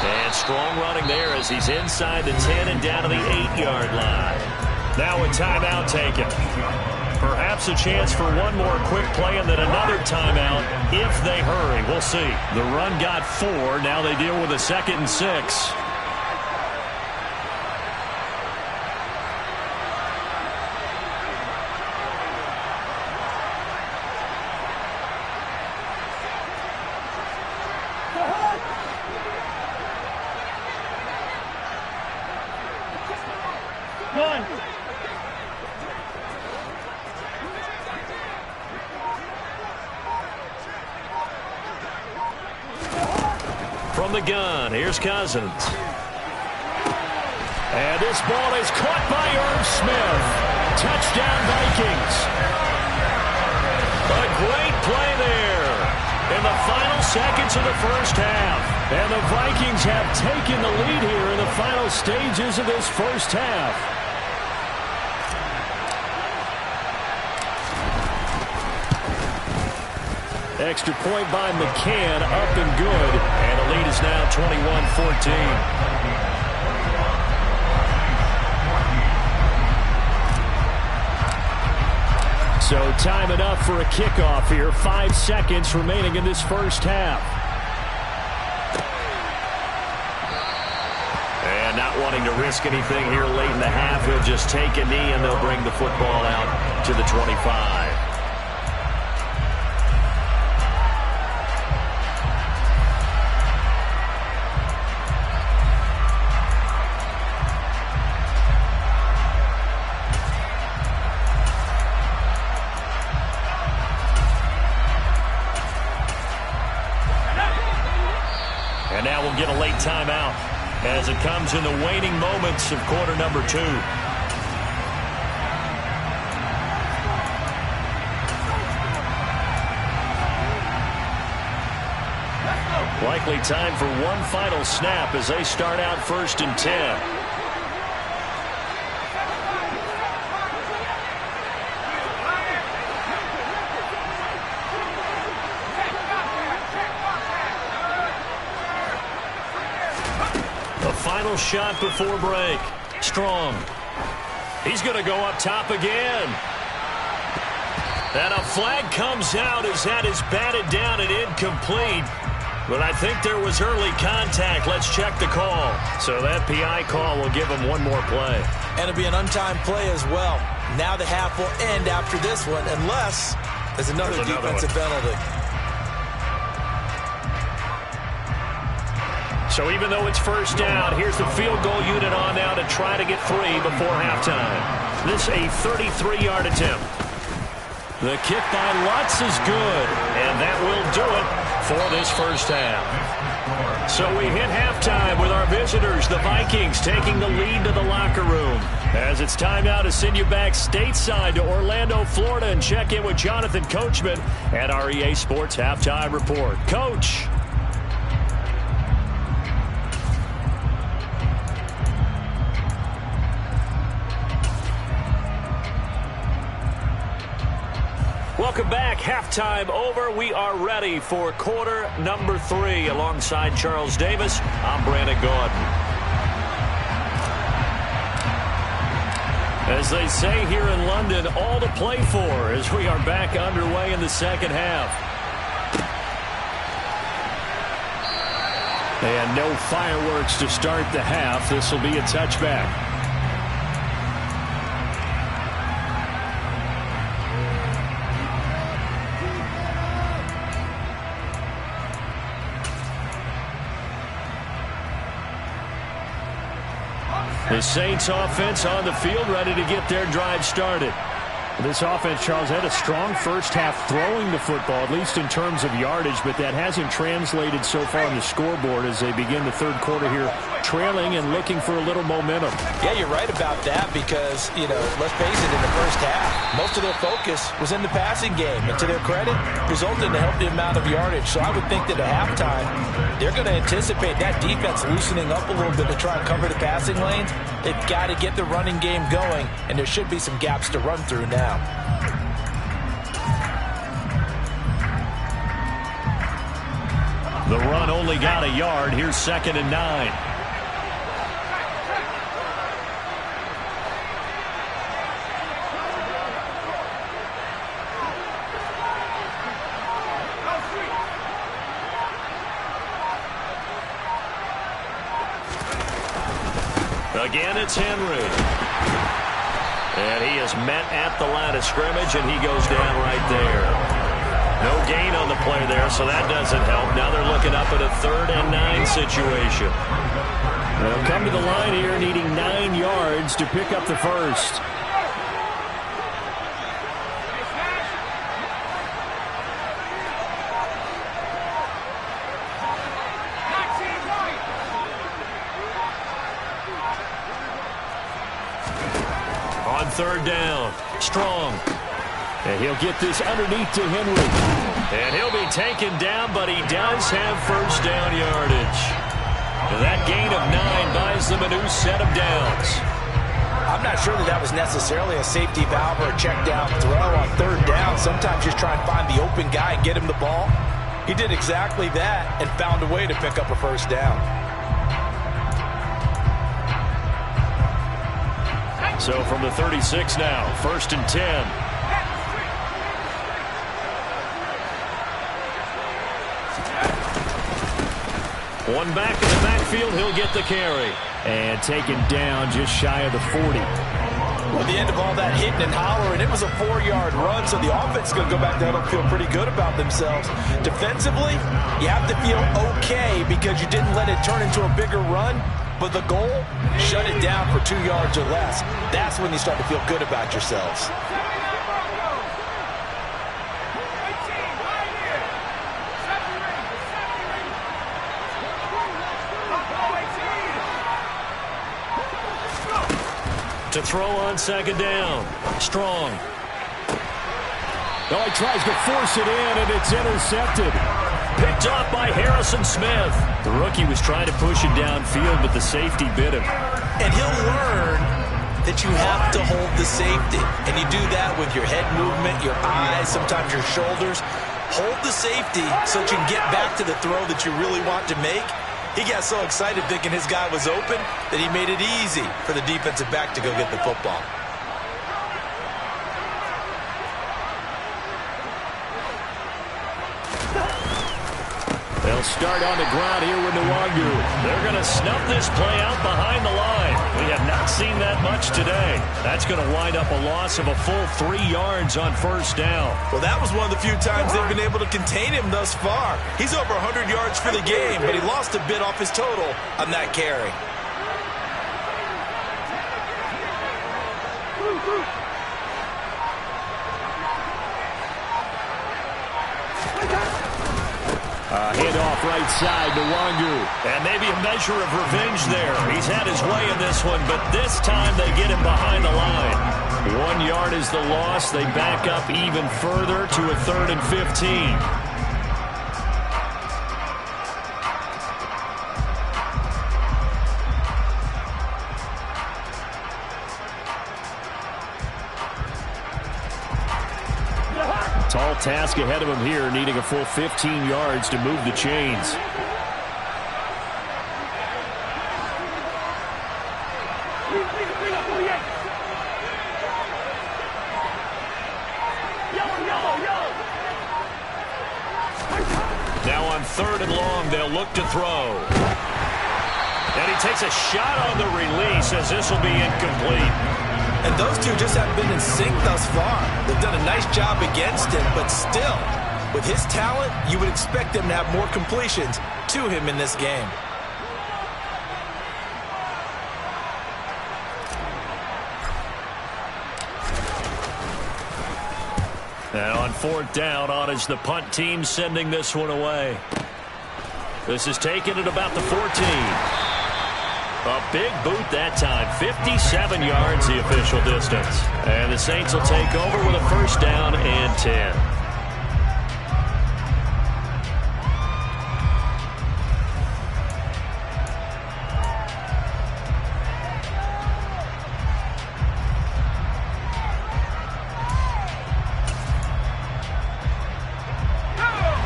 And strong running there as he's inside the 10 and down to the 8-yard line. Now a timeout taken. Perhaps a chance for one more quick play and then another timeout if they hurry. We'll see. The run got 4. Now they deal with a 2nd and 6. From the gun, here's Cousins. And this ball is caught by Irv Smith. Touchdown, Vikings. A great play there in the final seconds of the first half. And the Vikings have taken the lead here in the final stages of this first half. Extra point by McCann, up and good. And the lead is now 21-14. So time enough for a kickoff here. 5 seconds remaining in this first half. And not wanting to risk anything here late in the half, he'll just take a knee and they'll bring the football out to the 25. And now we'll get a late timeout as it comes in the waning moments of quarter number 2. Likely time for one final snap as they start out 1st and 10. Final shot before break. Strong. He's going to go up top again. And a flag comes out as that is batted down and incomplete. But I think there was early contact. Let's check the call. So that PI call will give him one more play. And it'll be an untimed play as well. Now the half will end after this one unless there's another defensive penalty. So even though it's first down, here's the field goal unit on now to try to get 3 before halftime. This a 33-yard attempt. The kick by Lutz is good, and that will do it for this first half. So we hit halftime with our visitors, the Vikings, taking the lead to the locker room. As it's time now to send you back stateside to Orlando, Florida, and check in with Jonathan Coachman at our EA Sports Halftime Report. Coach. Welcome back. Halftime over. We are ready for quarter number 3. Alongside Charles Davis, I'm Brandon Gordon. As they say here in London, all to play for as we are back underway in the second half. And no fireworks to start the half. This will be a touchback. The Saints offense on the field, ready to get their drive started. This offense, Charles, had a strong first half throwing the football, at least in terms of yardage, but that hasn't translated so far on the scoreboard as they begin the third quarter here, trailing and looking for a little momentum. Yeah, you're right about that because, let's face it, in the first half, most of their focus was in the passing game. And to their credit, resulted in a healthy amount of yardage. So I would think that at halftime, they're going to anticipate that defense loosening up a little bit to try and cover the passing lanes. They've got to get the running game going, and there should be some gaps to run through now. The run only got a yard. Here's 2nd and 9. Again, it's Henry. And he is met at the line of scrimmage, and he goes down right there. No gain on the play there, so that doesn't help. Now they're looking up at a 3rd and 9 situation. They'll come to the line here needing 9 yards to pick up the first. On 3rd down, Strong. And he'll get this underneath to Henry. And he'll be taken down, but he does have first down yardage. That gain of 9 buys them a new set of downs. I'm not sure that was necessarily a safety valve or a check down throw on 3rd down. Sometimes just try and find the open guy and get him the ball. He did exactly that and found a way to pick up a first down. So from the 36 now, 1st and 10. One back in the backfield, he'll get the carry. And taken down just shy of the 40. At the end of all that hitting and hollering, it was a 4-yard run, so the offense is going to go back there and feel pretty good about themselves. Defensively, you have to feel okay because you didn't let it turn into a bigger run. But the goal, shut it down for 2 yards or less. That's when you start to feel good about yourselves. To throw on 2nd down. Strong. Oh, he tries to force it in, and it's intercepted. Picked off by Harrison Smith. The rookie was trying to push it downfield, but the safety bit him. And he'll learn that you have to hold the safety. And you do that with your head movement, your eyes, sometimes your shoulders. Hold the safety so that you can get back to the throw that you really want to make. He got so excited thinking his guy was open that he made it easy for the defensive back to go get the football. They'll start on the ground here with Nwangu. They're going to snuff this play out behind the line. We have not seen that much today. That's going to wind up a loss of a full 3 yards on 1st down. Well, that was one of the few times they've been able to contain him thus far. He's over 100 yards for the game, but he lost a bit off his total on that carry. Handoff right side to Nwangu. And maybe a measure of revenge there. He's had his way in this one, but this time they get him behind the line. 1 yard is the loss. They back up even further to a 3rd and 15. Tall task ahead of him here, needing a full 15 yards to move the chains. Now on 3rd and long, they'll look to throw. And he takes a shot on the release as this will be incomplete. And those two just haven't been in sync thus far. They've done a nice job against him, but still, with his talent, you would expect them to have more completions to him in this game. And on 4th down, on is the punt team sending this one away. This is taken at about the 14. A big boot that time. 57 yards the official distance. And the Saints will take over with a 1st down and 10.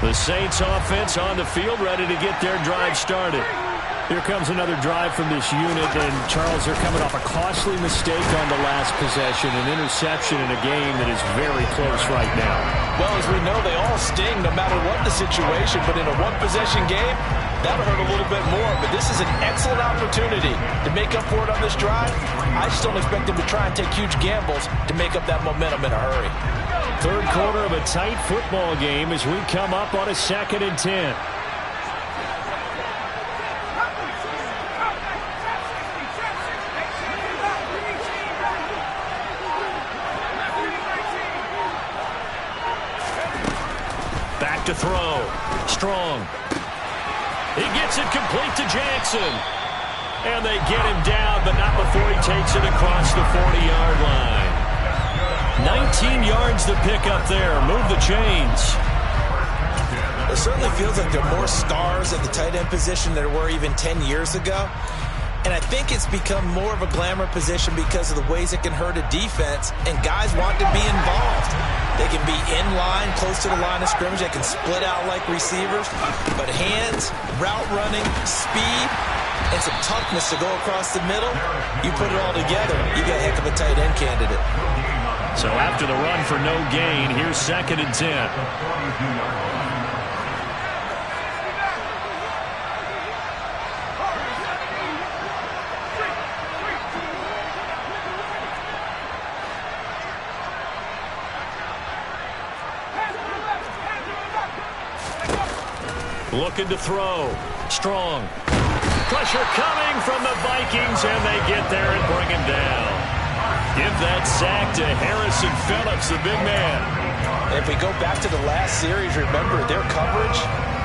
The The Saints offense on the field, ready to get their drive started. Here comes another drive from this unit, and Charles, they're coming off a costly mistake on the last possession, an interception in a game that is very close right now. Well, as we know, they all sting no matter what the situation, but in a one-possession game, that'll hurt a little bit more. But this is an excellent opportunity to make up for it on this drive. I just don't expect them to try and take huge gambles to make up that momentum in a hurry. Third quarter of a tight football game as we come up on a 2nd and 10. Back to throw. Strong. He gets it complete to Jackson. And they get him down, but not before he takes it across the 40-yard line. 19 yards to pick up there. Move the chains. It certainly feels like there are more stars at the tight end position than there were even 10 years ago. And I think it's become more of a glamour position because of the ways it can hurt a defense, and guys want to be involved. They can be in line, close to the line of scrimmage. They can split out like receivers. But hands, route running, speed, and some toughness to go across the middle, you put it all together, you got a heck of a tight end candidate. So after the run for no gain, here's 2nd and 10. Looking to throw. Strong. Pressure coming from the Vikings, and they get there and bring him down. Give that sack to Harrison Phillips, the big man. If we go back to the last series, remember, their coverage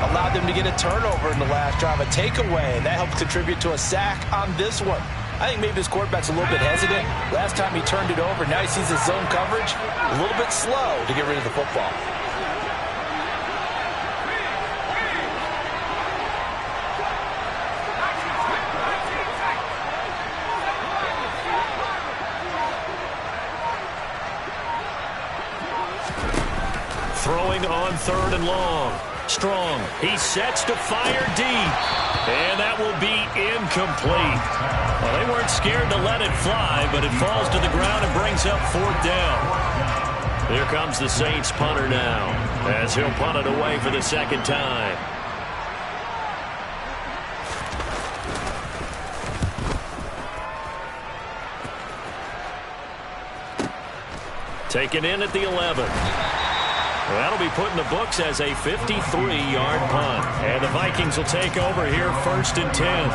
allowed them to get a turnover in the last drive, a takeaway, and that helped contribute to a sack on this one. I think maybe this quarterback's a little bit hesitant. Last time he turned it over, now he sees his zone coverage a little bit slow to get rid of the football. Throwing on 3rd and long. Strong. He sets to fire deep. And that will be incomplete. Well, they weren't scared to let it fly, but it falls to the ground and brings up 4th down. Here comes the Saints punter now, as he'll punt it away for the 2nd time. Taken in at the 11. Well, that'll be put in the books as a 53-yard punt. And the Vikings will take over here 1st and 10.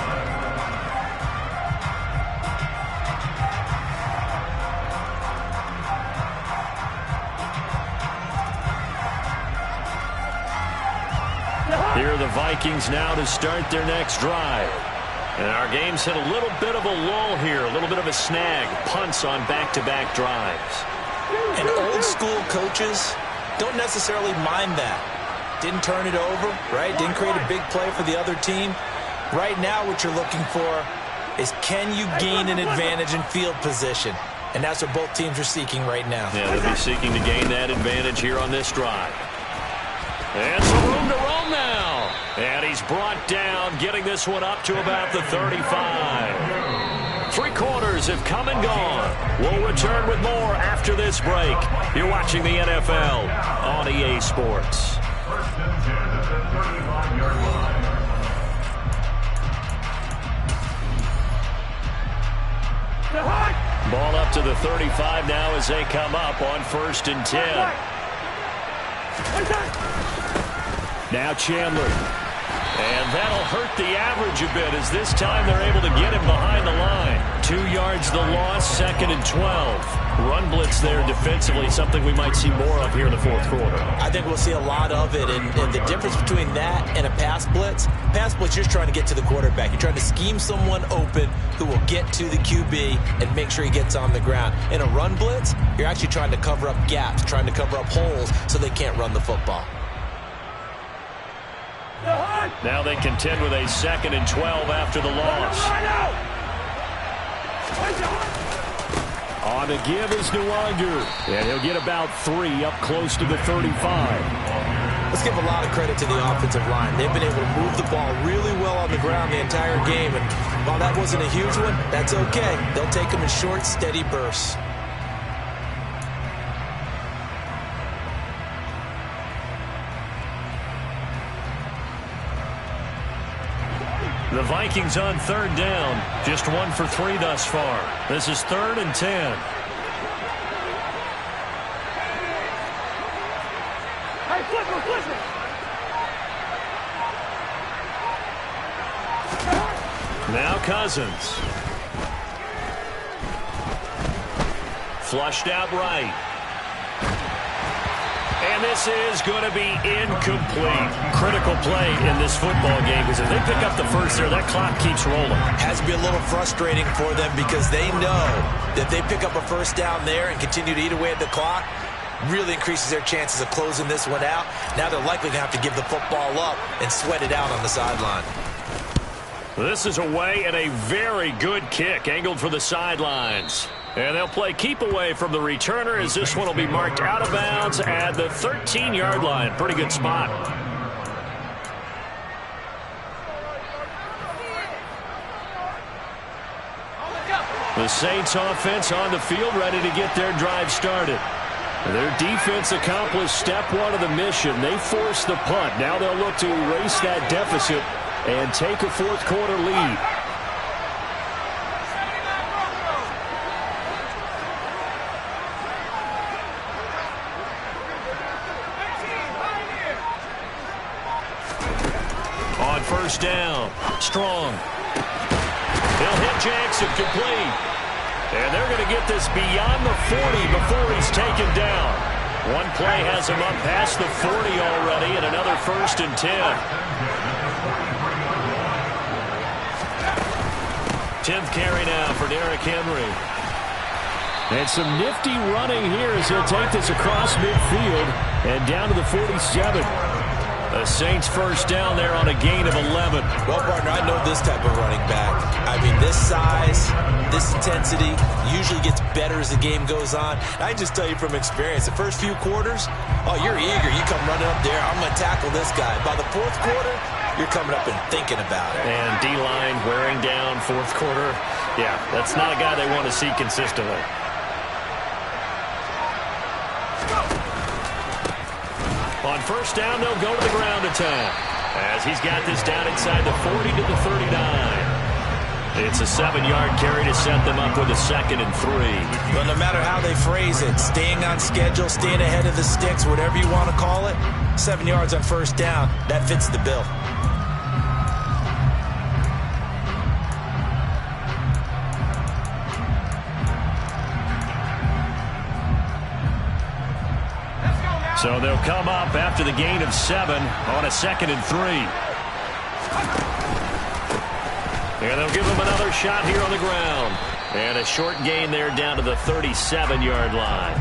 Here are the Vikings now to start their next drive. And our game's hit a little bit of a lull here, a little bit of a snag. Punts on back-to-back drives. And old school coaches don't necessarily mind that. Didn't turn it over, right? Didn't create a big play for the other team. Right now what you're looking for is, can you gain an advantage in field position? And that's what both teams are seeking right now. Yeah, they'll be seeking to gain that advantage here on this drive. And some room to roam now. And he's brought down, getting this one up to about the 35. 3 quarters have come and gone. We'll return with more after this break. You're watching the NFL on EA Sports. Ball up to the 35 now as they come up on 1st and 10. Now Chandler. And that'll hurt the average a bit as this time they're able to get him behind the line. 2 yards the loss, 2nd and 12. Run blitz there defensively, something we might see more of here in the 4th quarter. I think we'll see a lot of it, and the difference between that and a pass blitz, you're just trying to get to the quarterback. You're trying to scheme someone open who will get to the QB and make sure he gets on the ground. In a run blitz, you're actually trying to cover up gaps, trying to cover up holes so they can't run the football. Now they contend with a 2nd and 12 after the loss. On to give is Nwangu. And he'll get about 3 up close to the 35. let's give a lot of credit to the offensive line. They've been able to move the ball really well on the ground the entire game, and while that wasn't a huge one, that's okay. They'll take them in short, steady bursts. The Vikings on 3rd down. Just 1 for 3 thus far. This is 3rd and 10. Now Cousins. Flushed out right. And this is going to be incomplete. Critical play in this football game, because if they pick up the first there, that clock keeps rolling. Has to be a little frustrating for them because they know that they pick up a first down there and continue to eat away at the clock, really increases their chances of closing this one out. Now they're likely going to have to give the football up and sweat it out on the sideline. This is away and a very good kick, angled for the sidelines. And they'll play keep away from the returner, as this one will be marked out of bounds at the 13-yard line. Pretty good spot. The Saints offense on the field, ready to get their drive started. Their defense accomplished step 1 of the mission. They forced the punt. Now they'll look to erase that deficit and take a fourth-quarter lead. On first down, Strong. He'll hit Jackson complete. And they're going to get this beyond the 40 before he's taken down. One play has him up past the 40 already, and another 1st and 10. 10th carry now for Derrick Henry. And some nifty running here as he'll take this across midfield and down to the 47. The Saints first down there on a gain of 11. Well, partner, I know this type of running back. I mean, this size, this intensity usually gets better as the game goes on. I just tell you from experience, the first few quarters, oh, you're eager. You come running up there, I'm going to tackle this guy. By the 4th quarter, you're coming up and thinking about it. And D-line wearing down 4th quarter. Yeah, that's not a guy they want to see consistently. On first down, they'll go to the ground attack as he's got this down inside the 40 to the 39. It's a 7-yard carry to set them up with a 2nd and 3. But no matter how they phrase it, staying on schedule, staying ahead of the sticks, whatever you want to call it, 7 yards on first down, that fits the bill. So they'll come up after the gain of 7 on a 2nd and 3. And they'll give them another shot here on the ground. And a short gain there down to the 37-yard line.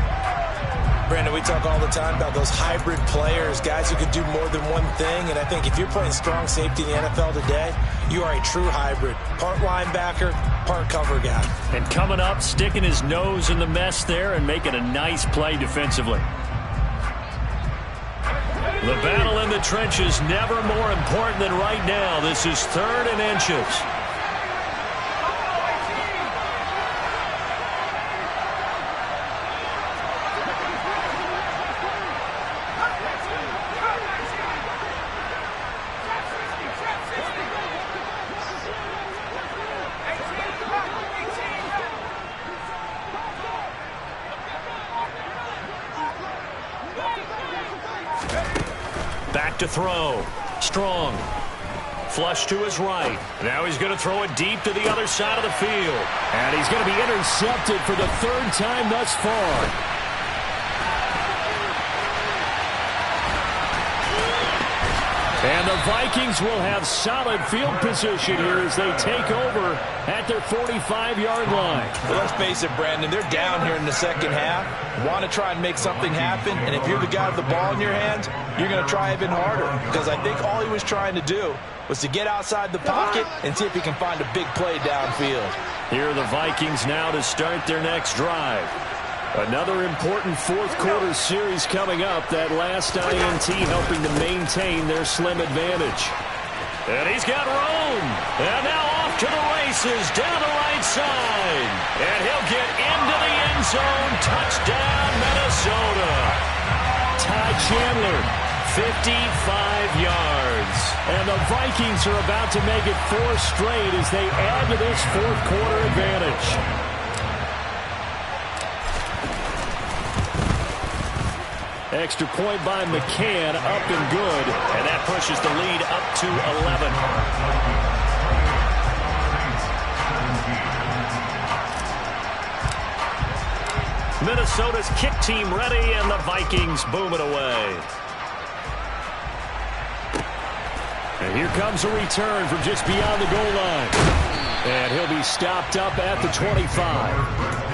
Brandon, we talk all the time about those hybrid players, guys who can do more than one thing. And I think if you're playing strong safety in the NFL today, you are a true hybrid. Part linebacker, part cover guy. And coming up, sticking his nose in the mess there and making a nice play defensively. The battle in the trenches never more important than right now. This is 3rd and inches. Back to throw. Strong. Flush to his right. Now he's going to throw it deep to the other side of the field. And he's going to be intercepted for the 3rd time thus far. And the Vikings will have solid field position here as they take over at their 45-yard line. Well, let's face it, Brandon, they're down here in the second half. Want to try and make something happen, and if you're the guy with the ball in your hands, you're going to try even harder, because I think all he was trying to do was to get outside the pocket and see if he can find a big play downfield. Here are the Vikings now to start their next drive. Another important fourth quarter series coming up. That last INT helping to maintain their slim advantage. And he's got room. And now off to the races down the right side. And he'll get into the end zone. Touchdown, Minnesota. Ty Chandler, 55 yards. And the Vikings are about to make it 4 straight as they add to this fourth quarter advantage. Extra point by McCann, up and good. And that pushes the lead up to 11. Minnesota's kick team ready, and the Vikings boom it away. And here comes a return from just beyond the goal line. And he'll be stopped up at the 25.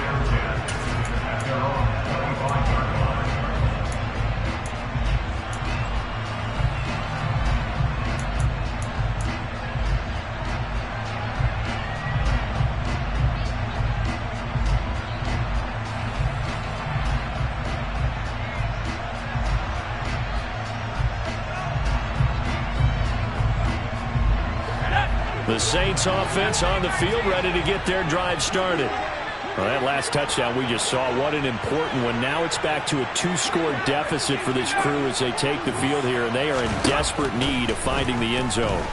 The Saints offense on the field, ready to get their drive started. Well, that last touchdown we just saw, what an important one. Now it's back to a 2-score deficit for this crew as they take the field here, and they are in desperate need of finding the end zone.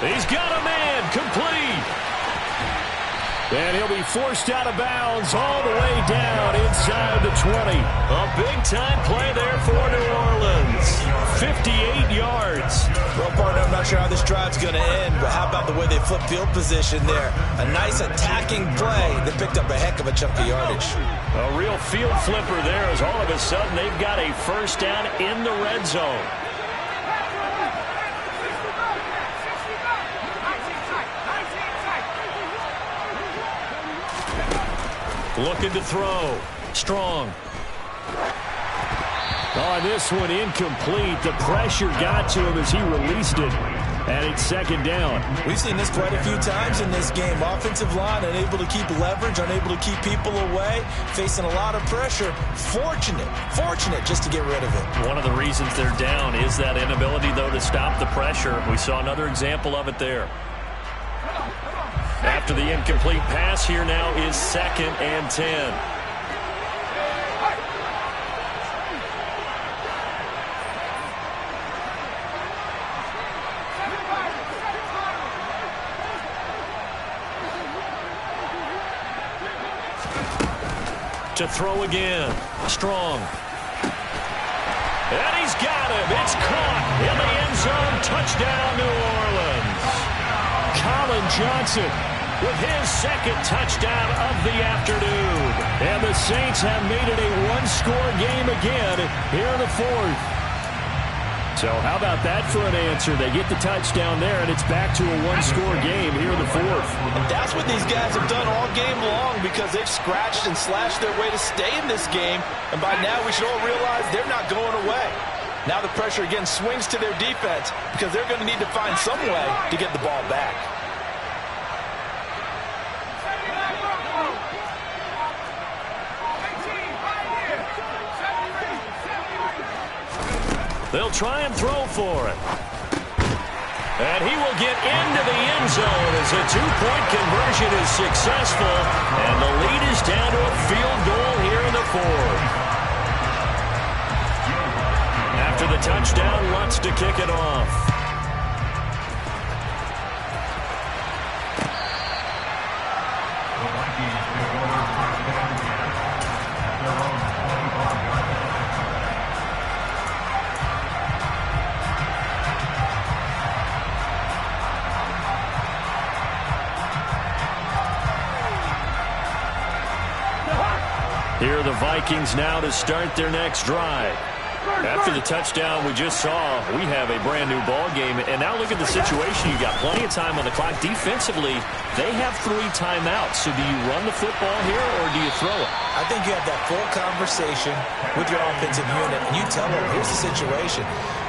He's got a man, complete. And he'll be forced out of bounds all the way down inside the 20. A big-time play there for New Orleans. 58 yards. Well, partner, I'm not sure how this drive's going to end, but how about the way they flip field position there? A nice attacking play that picked up a heck of a chunk of yardage. A real field flipper there as all of a sudden they've got a first down in the red zone. Looking to throw. Strong. Oh, this one incomplete. The pressure got to him as he released it. And it's second down. We've seen this quite a few times in this game. Offensive line unable to keep leverage, unable to keep people away, facing a lot of pressure. Fortunate just to get rid of it. One of the reasons they're down is that inability, though, to stop the pressure. We saw another example of it there. After the incomplete pass, here now is 2nd and 10. To throw again. Strong. And he's got him. It's caught in the end zone. Touchdown, New Orleans. Colin Johnson with his 2nd touchdown of the afternoon. And the Saints have made it a 1-score game again here in the 4th. So how about that for an answer? They get the touchdown there, and it's back to a 1-score game here in the 4th. And that's what these guys have done all game long because they've scratched and slashed their way to stay in this game. And by now we should all realize they're not going away. Now the pressure again swings to their defense because they're going to need to find some way to get the ball back. They'll try and throw for it. And he will get into the end zone as a 2-point conversion is successful. And the lead is down to a field goal here in the 4th. After the touchdown, Lutz to kick it off. Here are the Vikings now to start their next drive. After the touchdown we just saw, we have a brand new ball game. And now look at the situation. You got plenty of time on the clock. Defensively, they have 3 timeouts. So do you run the football here or do you throw it? I think you have that full conversation with your offensive unit, and you tell them, here's the situation.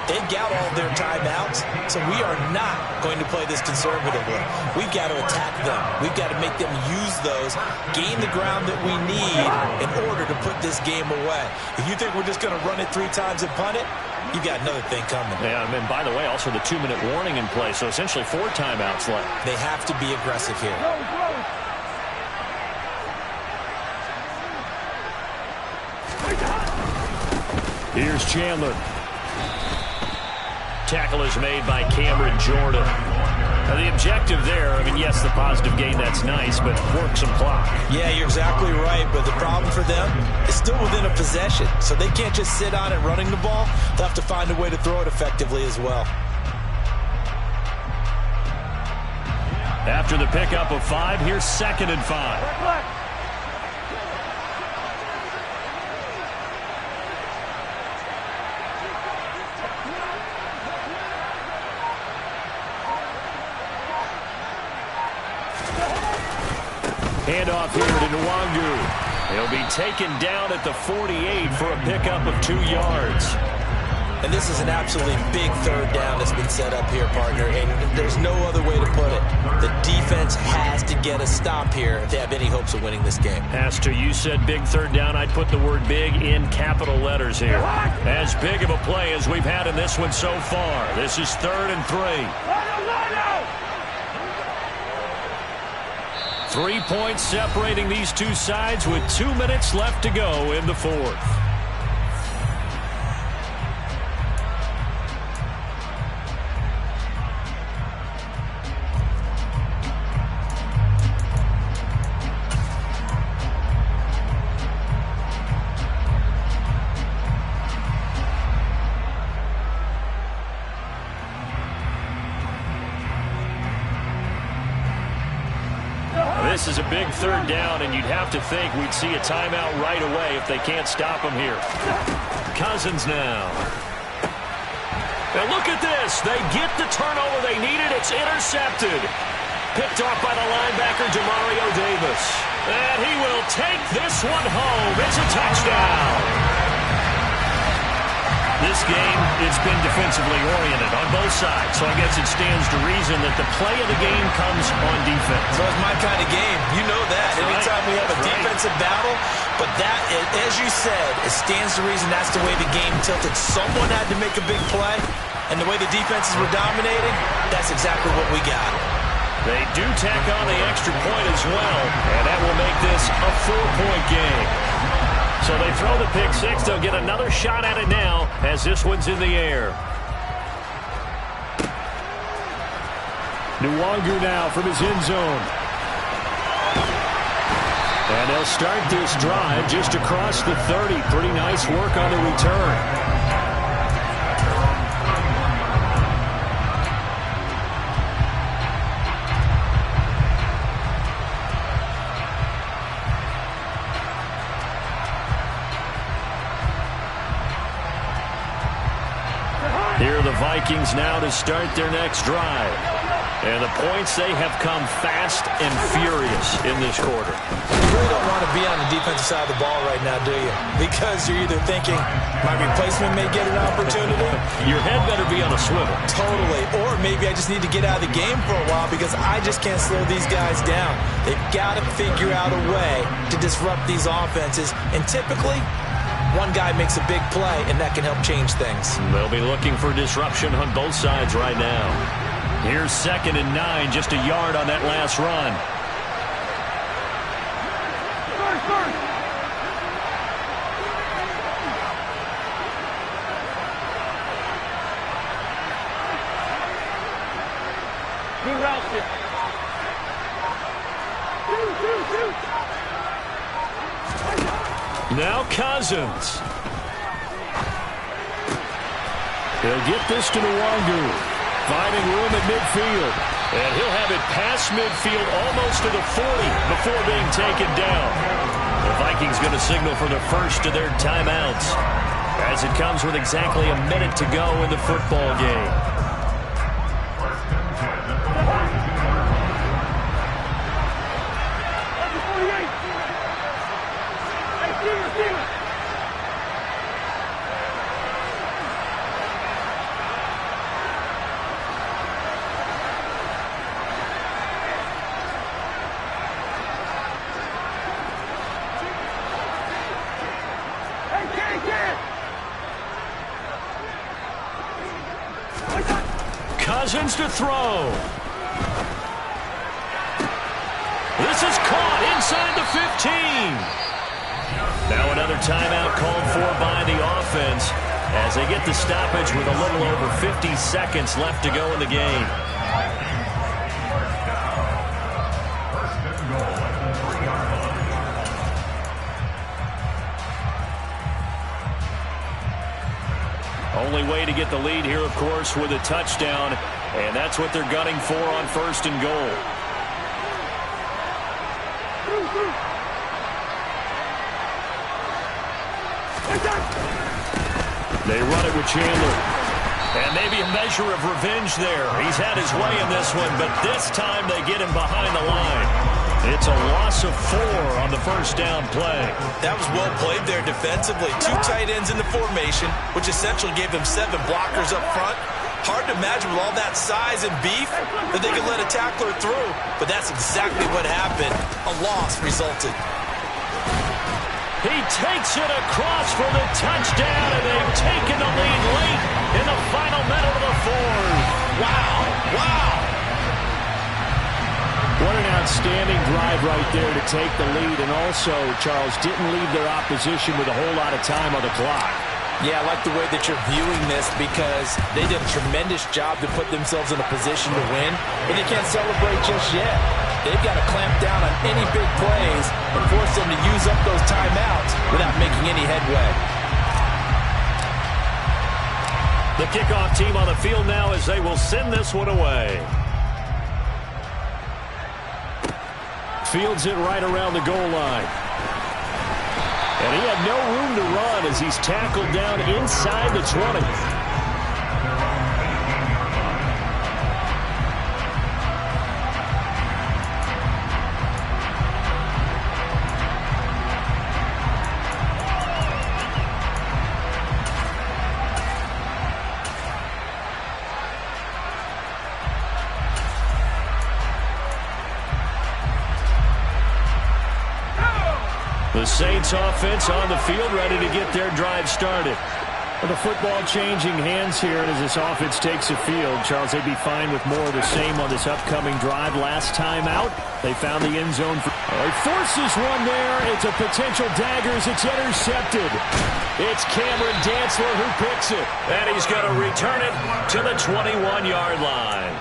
They've got all their timeouts, so we are not going to play this conservatively. We've got to attack them. We've got to make them use those, gain the ground that we need in order to put this game away. If you think we're just going to run it 3 times and punt it, you've got another thing coming. Yeah, and by the way, also the 2-minute warning in play, so essentially 4 timeouts left. They have to be aggressive here. Here's Chandler. Tackle is made by Cameron Jordan. Now the objective there, I mean, yes, the positive gain, that's nice, but work some clock. Yeah, you're exactly right, but the problem for them is still within a possession, so they can't just sit on it running the ball. They'll have to find a way to throw it effectively as well. After the pickup of 5, here's 2nd and 5. Handoff here to Nwangu. He'll be taken down at the 48 for a pickup of 2 yards. And this is an absolutely big 3rd down that's been set up here, partner, and there's no other way to put it. The defense has to get a stop here if they have any hopes of winning this game. Pastor, you said big 3rd down. I'd put the word big in capital letters here. As big of a play as we've had in this one so far. This is 3rd and 3. 3 points separating these two sides with 2 minutes left to go in the 4th. This is a big 3rd down, and you'd have to think we'd see a timeout right away if they can't stop him here. Cousins now. And look at this. They get the turnover they needed. It's intercepted. Picked off by the linebacker, Demario Davis. And he will take this one home. It's a touchdown. This game, it's been defensively oriented on both sides, so I guess it stands to reason that the play of the game comes on defense. So it's my kind of game. You know that. Anytime we have a defensive battle, but that, as you said, it stands to reason that's the way the game tilted. Someone had to make a big play, and the way the defenses were dominating, that's exactly what we got. They do tack on the extra point as well, and that will make this a 4-point game. So they throw the pick 6. They'll get another shot at it now as this one's in the air. Nwangu now from his end zone. And they'll start this drive just across the 30. Pretty nice work on the return. Here are the Vikings now to start their next drive. And the points, they have come fast and furious in this quarter. You really don't want to be on the defensive side of the ball right now, do you? Because you're either thinking, my replacement may get an opportunity. Your head better be on a swivel. Totally. Or maybe I just need to get out of the game for a while because I just can't slow these guys down. They've got to figure out a way to disrupt these offenses. And typically, one guy makes a big play, and that can help change things. They'll be looking for disruption on both sides right now. Here's 2nd and 9, just a yard on that last run. Good route here. Now Cousins. He'll get this to Nwangu. Finding room at midfield. And he'll have it past midfield almost to the 40 before being taken down. The Vikings going to signal for the first of their timeouts as it comes with exactly a minute to go in the football game. Cousins to throw. This is caught inside the 15. Now another timeout called for by the offense as they get the stoppage with a little over 50 seconds left to go in the game. Only way to get the lead here, of course, with a touchdown, and that's what they're gunning for on 1st and goal. They run it with Chandler. And maybe a measure of revenge there. He's had his way in this one, but this time they get him behind the line. It's a loss of 4 on the first down play. That was well played there defensively. 2 tight ends in the formation, which essentially gave them 7 blockers up front. Hard to imagine with all that size and beef that they could let a tackler through, but that's exactly what happened. A loss resulted. He takes it across for the touchdown, and they've taken the lead late in the final minute of the 4th. Wow. Wow. What an outstanding drive right there to take the lead, and also, Charles, didn't leave their opposition with a whole lot of time on the clock. Yeah, I like the way that you're viewing this because they did a tremendous job to put themselves in a position to win, but they can't celebrate just yet. They've got to clamp down on any big plays and force them to use up those timeouts without making any headway. The kickoff team on the field now as they will send this one away. Fields it right around the goal line. And he had no room to run as he's tackled down inside the 20. The Saints offense on the field, ready to get their drive started. Well, the football changing hands here, and as this offense takes the field, Charles, they'd be fine with more of the same on this upcoming drive. Last time out, they found the end zone. He forces one there. It's a potential dagger as it's intercepted. It's Cameron Dantzler who picks it. And he's going to return it to the 21-yard line.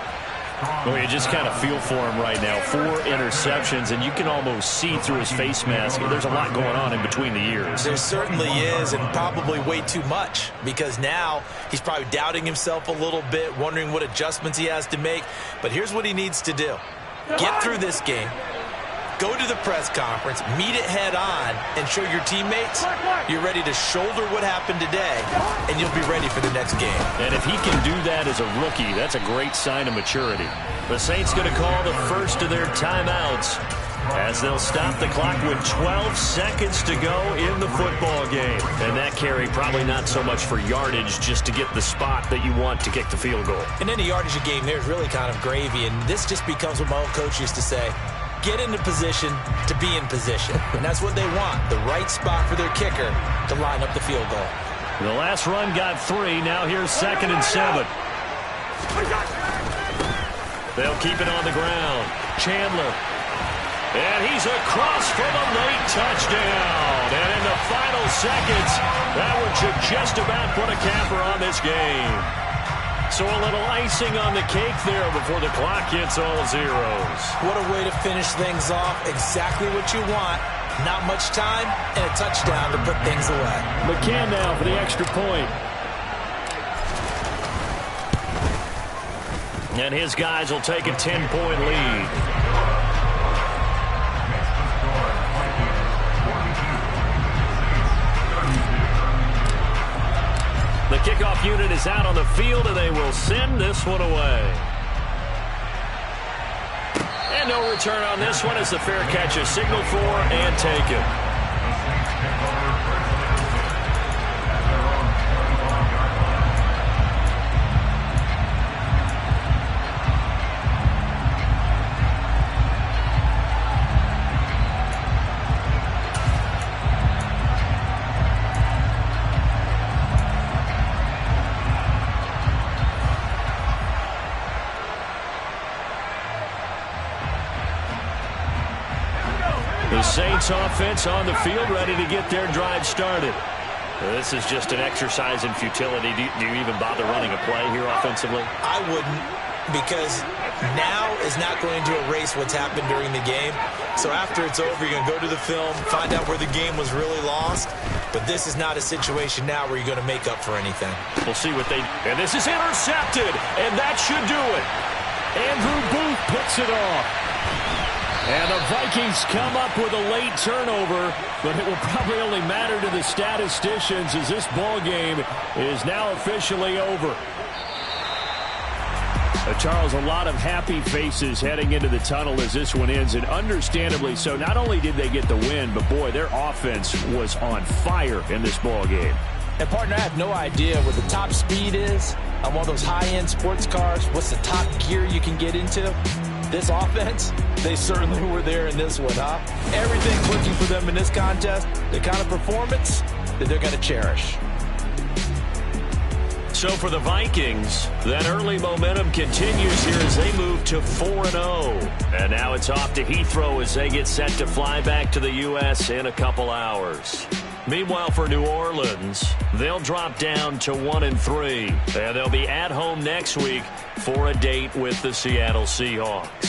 Well, you just kind of feel for him right now. 4 interceptions, and you can almost see through his face mask. There's a lot going on in between the years. There certainly is, and probably way too much, because now he's probably doubting himself a little bit, wondering what adjustments he has to make. But here's what he needs to do. Get through this game. Go to the press conference, meet it head on, and show your teammates you're ready to shoulder what happened today, and you'll be ready for the next game. And if he can do that as a rookie, that's a great sign of maturity. The Saints going to call the first of their timeouts as they'll stop the clock with 12 seconds to go in the football game. And that carry probably not so much for yardage, just to get the spot that you want to kick the field goal. In any yardage of game, there's really kind of gravy, and this just becomes what my old coach used to say. Get into position to be in position. And that's what they want, the right spot for their kicker to line up the field goal. The last run got 3. Now here's 2nd and 7. They'll keep it on the ground. Chandler. And he's across for the late touchdown. And in the final seconds, that one should just about put a capper on this game. So a little icing on the cake there before the clock hits all zeros. What a way to finish things off. Exactly what you want. Not much time and a touchdown to put things away. McCann now for the extra point. And his guys will take a 10-point lead. The kickoff unit is out on the field, and they will send this one away. And no return on this one as the fair catch is signaled for and taken. The Saints offense on the field, ready to get their drive started. This is just an exercise in futility. Do you even bother running a play here offensively? I wouldn't, because now is not going to erase what's happened during the game. So after it's over, you're going to go to the film, find out where the game was really lost. But this is not a situation now where you're going to make up for anything. We'll see what they... And this is intercepted, and that should do it. Andrew Booth puts it off. And the Vikings come up with a late turnover, but it will probably only matter to the statisticians as this ball game is now officially over. Charles, a lot of happy faces heading into the tunnel as this one ends, and understandably so. Not only did they get the win, but boy, their offense was on fire in this ball game. And partner, I have no idea what the top speed is on one of those high-end sports cars. What's the top gear you can get into? This offense, they certainly were there in this one, huh? Everything clicking for them in this contest, the kind of performance that they're going to cherish. So for the Vikings, that early momentum continues here as they move to 4-0. And now it's off to Heathrow as they get set to fly back to the U.S. in a couple hours. Meanwhile, for New Orleans, they'll drop down to 1-3. And they'll be at home next week for a date with the Seattle Seahawks.